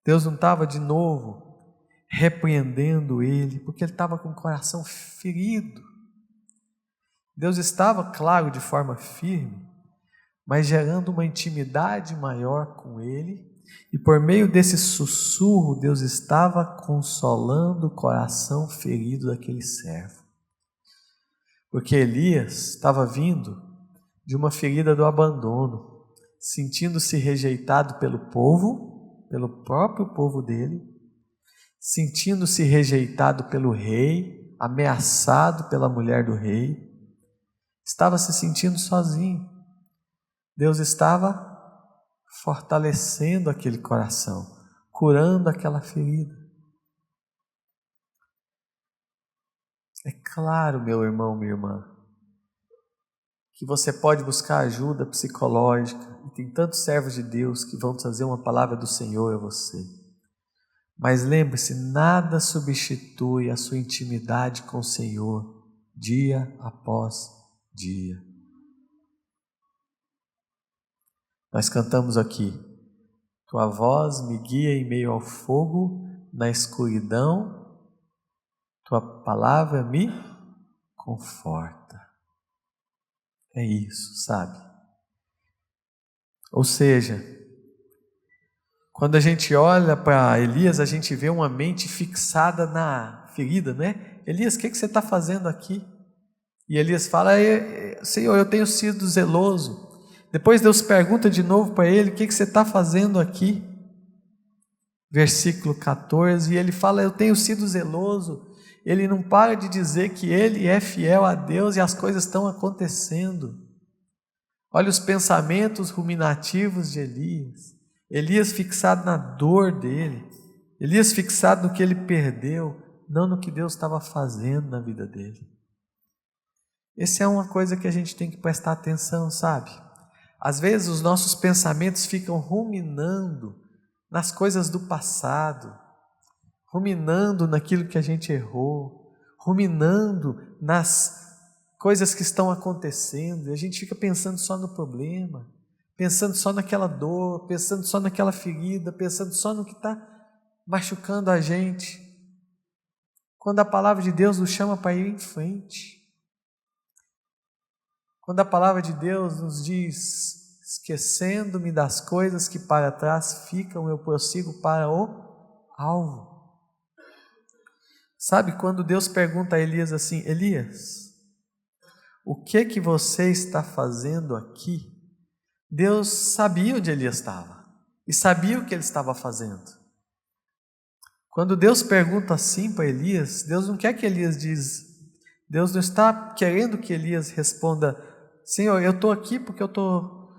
Deus não estava de novo repreendendo ele, porque ele estava com o coração ferido. Deus estava, claro, de forma firme, mas gerando uma intimidade maior com ele, e por meio desse sussurro, Deus estava consolando o coração ferido daquele servo. Porque Elias estava vindo de uma ferida do abandono, sentindo-se rejeitado pelo povo, pelo próprio povo dele, sentindo-se rejeitado pelo rei, ameaçado pela mulher do rei, estava se sentindo sozinho. Deus estava fortalecendo aquele coração, curando aquela ferida. É claro, meu irmão, minha irmã, que você pode buscar ajuda psicológica, e tem tantos servos de Deus que vão trazer uma palavra do Senhor a você. Mas lembre-se, nada substitui a sua intimidade com o Senhor, dia após dia. Nós cantamos aqui: tua voz me guia em meio ao fogo, na escuridão, tua palavra me conforta. É isso, sabe? Ou seja, quando a gente olha para Elias, a gente vê uma mente fixada na ferida, né? Elias, o que você está fazendo aqui? E Elias fala: Senhor, eu tenho sido zeloso. Depois Deus pergunta de novo para ele: o que você está fazendo aqui? Versículo 14, e ele fala: eu tenho sido zeloso. Ele não para de dizer que ele é fiel a Deus e as coisas estão acontecendo. Olha os pensamentos ruminativos de Elias. Elias fixado na dor dele, Elias fixado no que ele perdeu, não no que Deus estava fazendo na vida dele. Essa é uma coisa que a gente tem que prestar atenção, sabe? Às vezes os nossos pensamentos ficam ruminando nas coisas do passado, ruminando naquilo que a gente errou, ruminando nas coisas que estão acontecendo, e a gente fica pensando só no problema, pensando só naquela dor, pensando só naquela ferida, pensando só no que está machucando a gente, quando a palavra de Deus nos chama para ir em frente. Quando a palavra de Deus nos diz: esquecendo-me das coisas que para trás ficam, eu prossigo para o alvo. Sabe, quando Deus pergunta a Elias assim: Elias, o que você está fazendo aqui? Deus sabia onde Elias estava e sabia o que ele estava fazendo. Quando Deus pergunta assim para Elias, Deus não quer que Elias diz, Deus não está querendo que Elias responda, Senhor, eu estou aqui porque eu estou,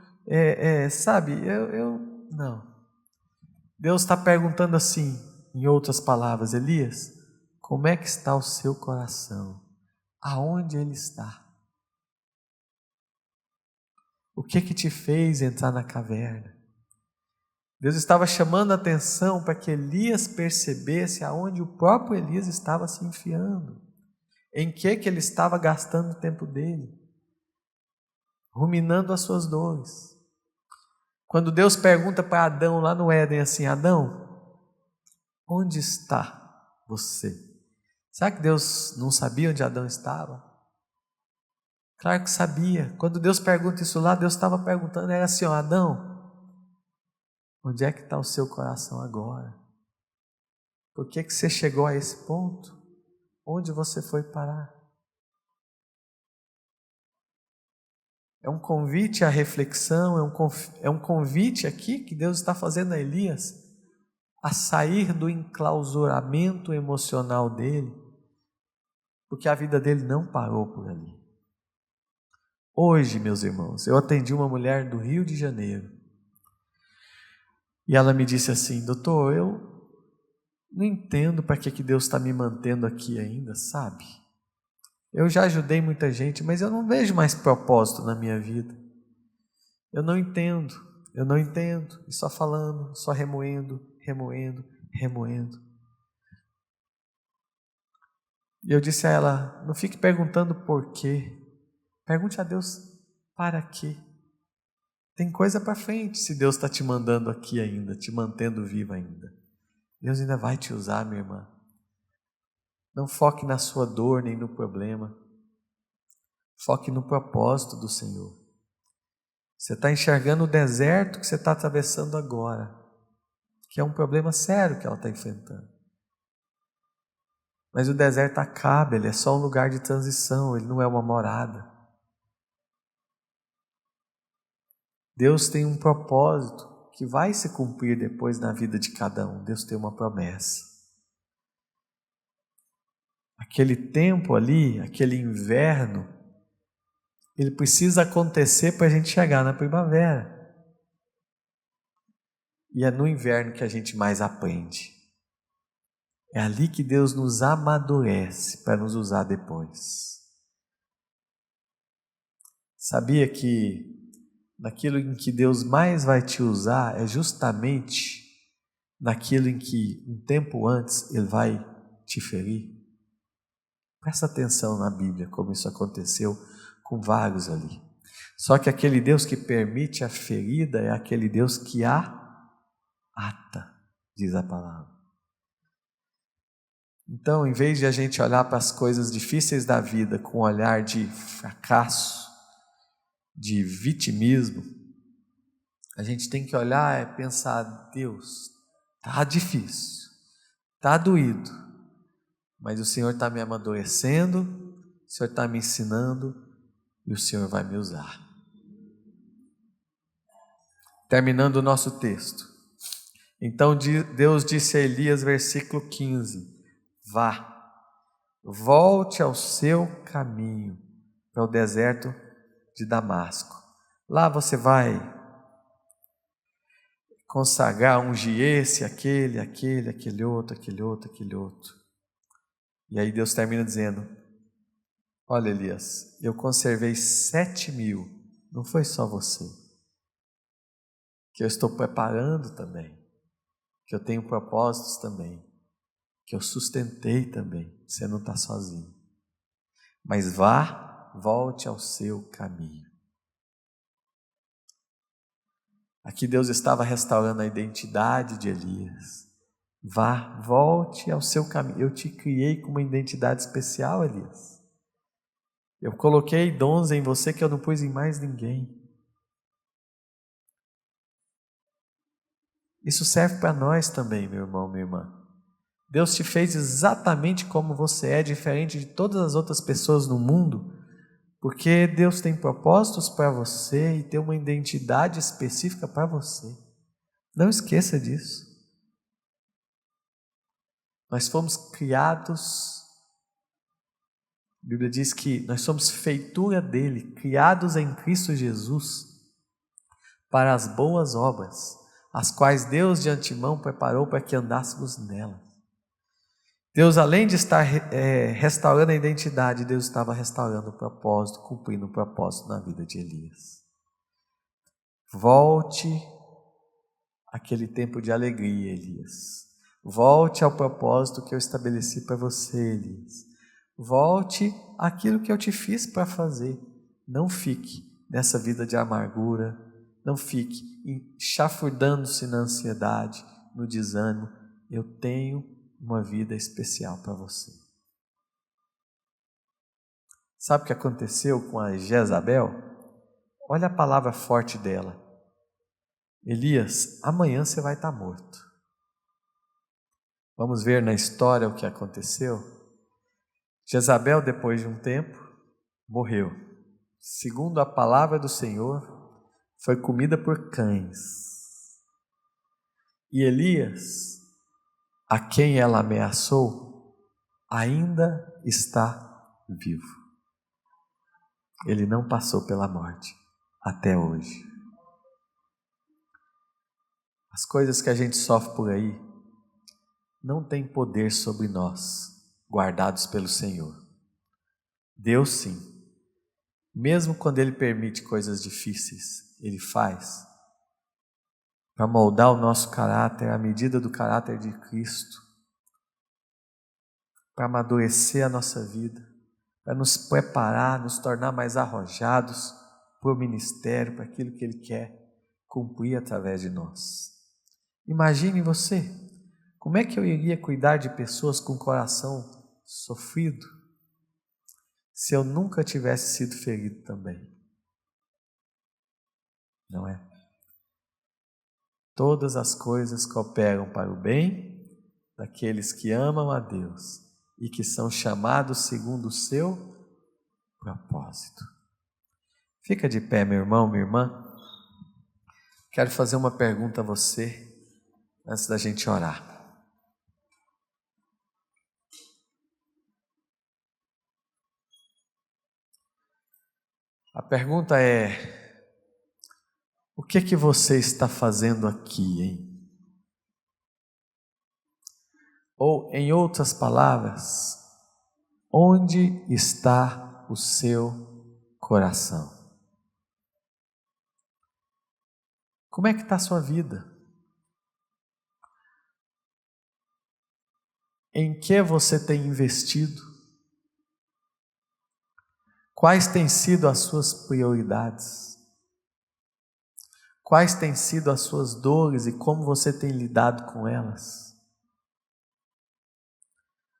sabe, não. Deus está perguntando assim, em outras palavras, Elias, como é que está o seu coração? Aonde ele está? O que te fez entrar na caverna? Deus estava chamando a atenção para que Elias percebesse aonde o próprio Elias estava se enfiando, em que ele estava gastando o tempo dele, ruminando as suas dores. Quando Deus pergunta para Adão lá no Éden assim, Adão, onde está você? Será que Deus não sabia onde Adão estava? Claro que sabia. Quando Deus pergunta isso lá, Deus estava perguntando, era assim, ó, Adão, onde é que está o seu coração agora? Por que você chegou a esse ponto? Onde você foi parar? É um convite à reflexão, é um convite aqui que Deus está fazendo a Elias a sair do enclausuramento emocional dele, porque a vida dele não parou por ali. Hoje, meus irmãos, eu atendi uma mulher do Rio de Janeiro e ela me disse assim, doutor, eu não entendo para que Deus está me mantendo aqui ainda, sabe? Eu já ajudei muita gente, mas eu não vejo mais propósito na minha vida. Eu não entendo. E só falando, só remoendo. E eu disse a ela, não fique perguntando por quê. Pergunte a Deus para quê. Tem coisa para frente se Deus está te mandando aqui ainda, te mantendo viva ainda. Deus ainda vai te usar, minha irmã. Não foque na sua dor nem no problema. Foque no propósito do Senhor. Você está enxergando o deserto que você está atravessando agora, que é um problema sério que ela está enfrentando. Mas o deserto acaba, ele é só um lugar de transição, ele não é uma morada. Deus tem um propósito que vai se cumprir depois na vida de cada um. Deus tem uma promessa. Aquele tempo ali, aquele inverno, ele precisa acontecer para a gente chegar na primavera. E é no inverno que a gente mais aprende. É ali que Deus nos amadurece para nos usar depois. Sabia que naquilo em que Deus mais vai te usar é justamente naquilo em que um tempo antes Ele vai te ferir? Presta atenção na Bíblia, como isso aconteceu com vários ali. Só que aquele Deus que permite a ferida é aquele Deus que a ata, diz a palavra. Então, em vez de a gente olhar para as coisas difíceis da vida com um olhar de fracasso, de vitimismo, a gente tem que olhar e pensar, Deus, está difícil, está doído, mas o Senhor está me amadurecendo, o Senhor está me ensinando e o Senhor vai me usar. Terminando o nosso texto. Então Deus disse a Elias, versículo 15, vá, volte ao seu caminho para o deserto de Damasco. Lá você vai consagrar, ungir esse, aquele outro. E aí Deus termina dizendo, olha Elias, eu conservei 7.000, não foi só você, que eu estou preparando também, que eu tenho propósitos também, que eu sustentei também, você não está sozinho. Mas vá, volte ao seu caminho. Aqui Deus estava restaurando a identidade de Elias. Vá, volte ao seu caminho. Eu te criei com uma identidade especial, Elias. Eu coloquei dons em você que eu não pus em mais ninguém. Isso serve para nós também, meu irmão, minha irmã. Deus te fez exatamente como você é, diferente de todas as outras pessoas no mundo, Porque Deus tem propósitos para você e tem uma identidade específica para você. Não esqueça disso. Nós fomos criados, a Bíblia diz que nós somos feitura dele, criados em Cristo Jesus, para as boas obras, as quais Deus de antemão preparou para que andássemos nelas. Deus, além de estar restaurando a identidade, Deus estava restaurando o propósito, cumprindo o propósito na vida de Elias. Volte àquele tempo de alegria, Elias. Volte ao propósito que eu estabeleci para você, Elias. Volte àquilo que eu te fiz para fazer. Não fique nessa vida de amargura, não fique chafurdando-se na ansiedade, no desânimo. Eu tenho uma vida especial para você. Sabe o que aconteceu com a Jezabel? Olha a palavra forte dela. Elias, amanhã você vai estar morto. Vamos ver na história o que aconteceu? Jezabel, depois de um tempo, morreu. Segundo a palavra do Senhor, foi comida por cães. E Elias, a quem ela ameaçou, ainda está vivo. Ele não passou pela morte até hoje. As coisas que a gente sofre por aí não têm poder sobre nós, guardados pelo Senhor. Deus sim, mesmo quando Ele permite coisas difíceis, Ele faz para moldar o nosso caráter à medida do caráter de Cristo, para amadurecer a nossa vida, para nos preparar, nos tornar mais arrojados para o ministério, para aquilo que Ele quer cumprir através de nós. Imagine você, como é que eu iria cuidar de pessoas com o coração sofrido se eu nunca tivesse sido ferido também? Não é? Todas as coisas cooperam para o bem daqueles que amam a Deus e que são chamados segundo o seu propósito. Fica de pé, meu irmão, minha irmã. Quero fazer uma pergunta a você antes da gente orar. A pergunta é: o que você está fazendo aqui, hein? Ou, em outras palavras, onde está o seu coração? Como é que está a sua vida? Em que você tem investido? Quais têm sido as suas prioridades? Quais têm sido as suas dores e como você tem lidado com elas?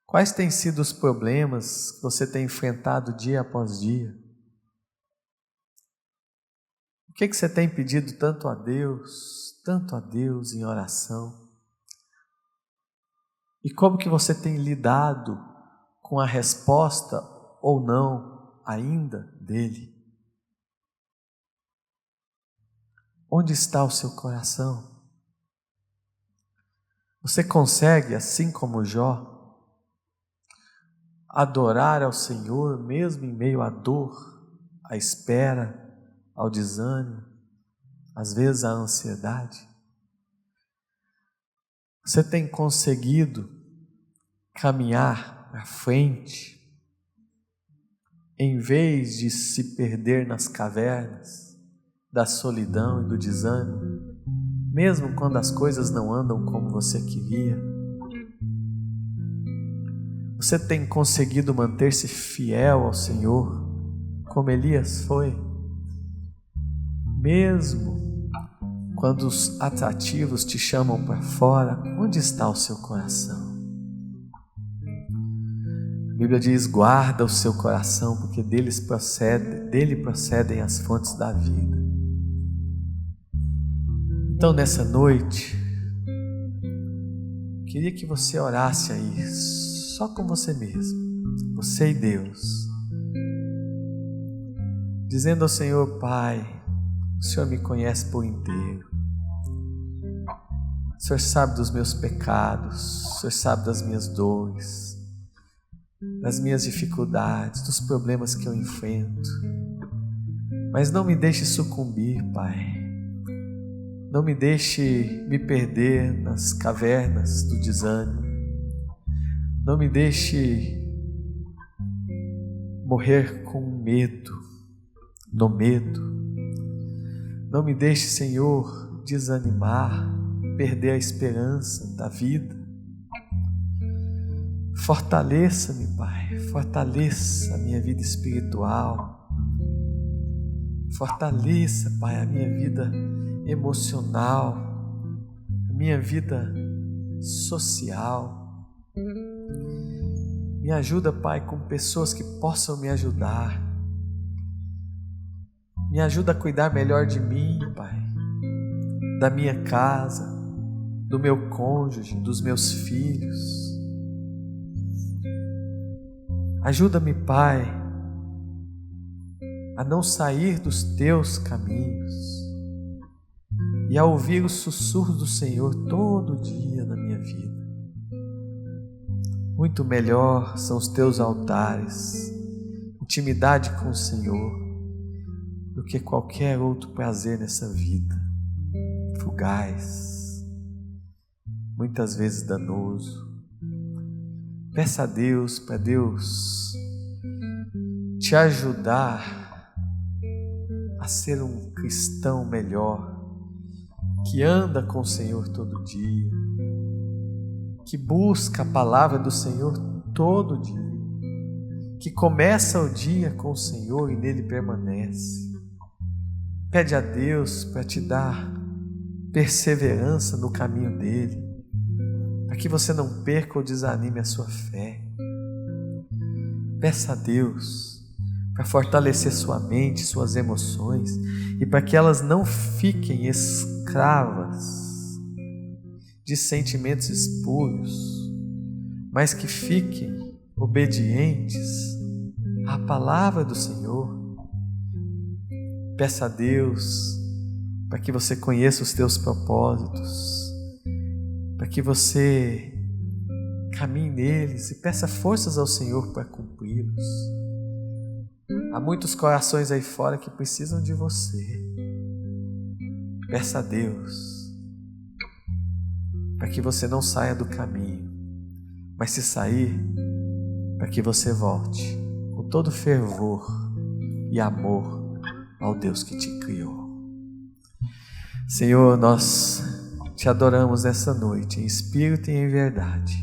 Quais têm sido os problemas que você tem enfrentado dia após dia? O que você tem pedido tanto a Deus em oração? E como que você tem lidado com a resposta ou não ainda dele? Onde está o seu coração? Você consegue, assim como Jó, adorar ao Senhor mesmo em meio à dor, à espera, ao desânimo, às vezes à ansiedade? Você tem conseguido caminhar para frente em vez de se perder nas cavernas da solidão e do desânimo, mesmo quando as coisas não andam como você queria? Você tem conseguido manter-se fiel ao Senhor, como Elias foi, mesmo quando os atrativos te chamam para fora? Onde está o seu coração? A Bíblia diz: guarda o seu coração, porque dele procedem as fontes da vida. Então, nessa noite, queria que você orasse aí, só com você mesmo, você e Deus. dizendo ao Senhor: Pai, o Senhor me conhece por inteiro. O Senhor sabe dos meus pecados, o Senhor sabe das minhas dores, das minhas dificuldades, dos problemas que eu enfrento. Mas não me deixe sucumbir, Pai. Não me deixe me perder nas cavernas do desânimo. Não me deixe morrer com medo, no medo. Não me deixe, Senhor, desanimar, perder a esperança da vida. Fortaleça-me, Pai, fortaleça a minha vida espiritual. Fortaleça, Pai, a minha vida emocional, a minha vida social. Me ajuda, Pai, com pessoas que possam me ajudar. Me ajuda a cuidar melhor de mim, Pai, da minha casa, do meu cônjuge, dos meus filhos. Ajuda-me, Pai, a não sair dos teus caminhos e a ouvir os sussurros do Senhor todo dia na minha vida. Muito melhor são os teus altares, intimidade com o Senhor, do que qualquer outro prazer nessa vida, fugaz, muitas vezes danoso. Peça a Deus, para Deus te ajudar a ser um cristão melhor, que anda com o Senhor todo dia, que busca a palavra do Senhor todo dia, que começa o dia com o Senhor e nele permanece. Pede a Deus para te dar perseverança no caminho dele, para que você não perca ou desanime a sua fé. Peça a Deus para fortalecer sua mente, suas emoções, e para que elas não fiquem escravas de sentimentos espúrios, mas que fiquem obedientes à palavra do Senhor. Peça a Deus para que você conheça os teus propósitos, para que você caminhe neles, e peça forças ao Senhor para cumpri-los. Há muitos corações aí fora que precisam de você. Peça a Deus para que você não saia do caminho, mas se sair, para que você volte com todo fervor e amor ao Deus que te criou. Senhor, nós te adoramos nessa noite, em espírito e em verdade,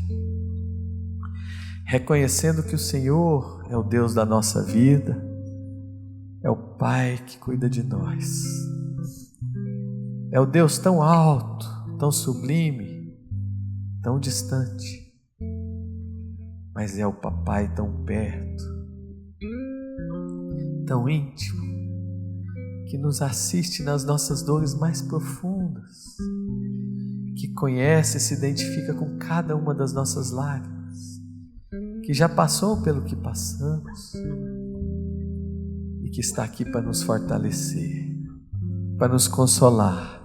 reconhecendo que o Senhor é o Deus da nossa vida, é o Pai que cuida de nós, é o Deus tão alto, tão sublime, tão distante, mas é o Papai tão perto, tão íntimo, que nos assiste nas nossas dores mais profundas, que conhece e se identifica com cada uma das nossas lágrimas, que já passou pelo que passamos e que está aqui para nos fortalecer, para nos consolar,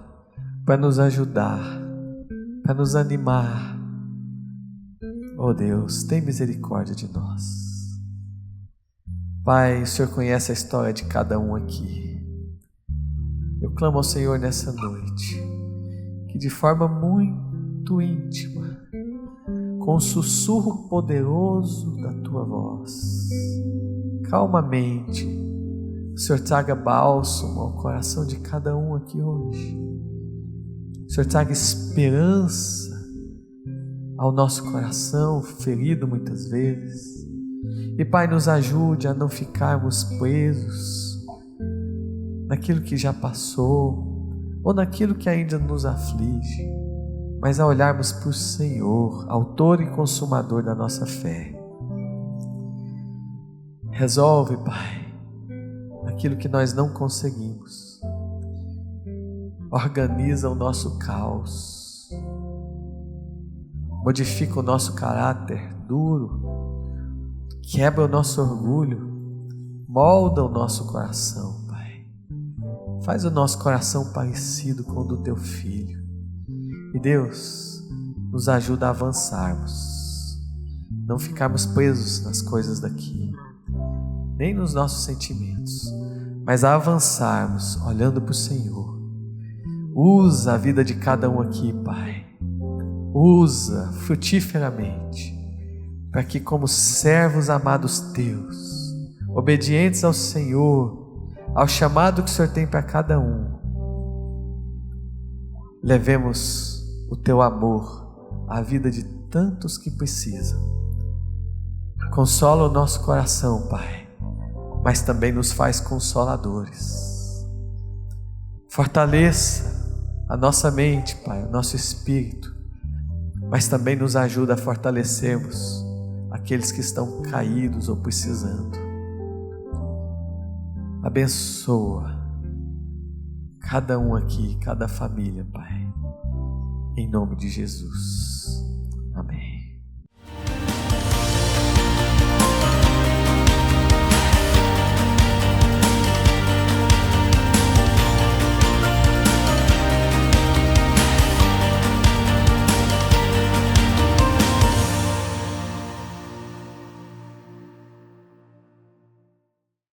para nos ajudar, para nos animar. Oh Deus, tem misericórdia de nós. Pai, o Senhor conhece a história de cada um aqui. Eu clamo ao Senhor nessa noite, que de forma muito íntima, com o sussurro poderoso da Tua voz, calmamente, o Senhor traga bálsamo ao coração de cada um aqui hoje. O Senhor traga esperança ao nosso coração, ferido muitas vezes. E Pai, nos ajude a não ficarmos presos naquilo que já passou, ou naquilo que ainda nos aflige, mas a olharmos para o Senhor, autor e consumador da nossa fé. Resolve, Pai, aquilo que nós não conseguimos. Organiza o nosso caos, modifica o nosso caráter duro, quebra o nosso orgulho, Molda o nosso coração, Pai. Faz o nosso coração parecido com o do Teu Filho. E Deus, nos ajuda a avançarmos, não ficarmos presos nas coisas daqui, nem nos nossos sentimentos, mas a avançarmos olhando para o Senhor. Usa a vida de cada um aqui, Pai. Usa frutiferamente, para que, como servos amados Teus, obedientes ao Senhor, ao chamado que o Senhor tem para cada um, levemos o Teu amor à vida de tantos que precisam. Consola o nosso coração, Pai, mas também nos faz consoladores. Fortaleça a nossa mente, Pai, o nosso espírito, mas também nos ajuda a fortalecermos aqueles que estão caídos ou precisando. Abençoa cada um aqui, cada família, Pai, em nome de Jesus.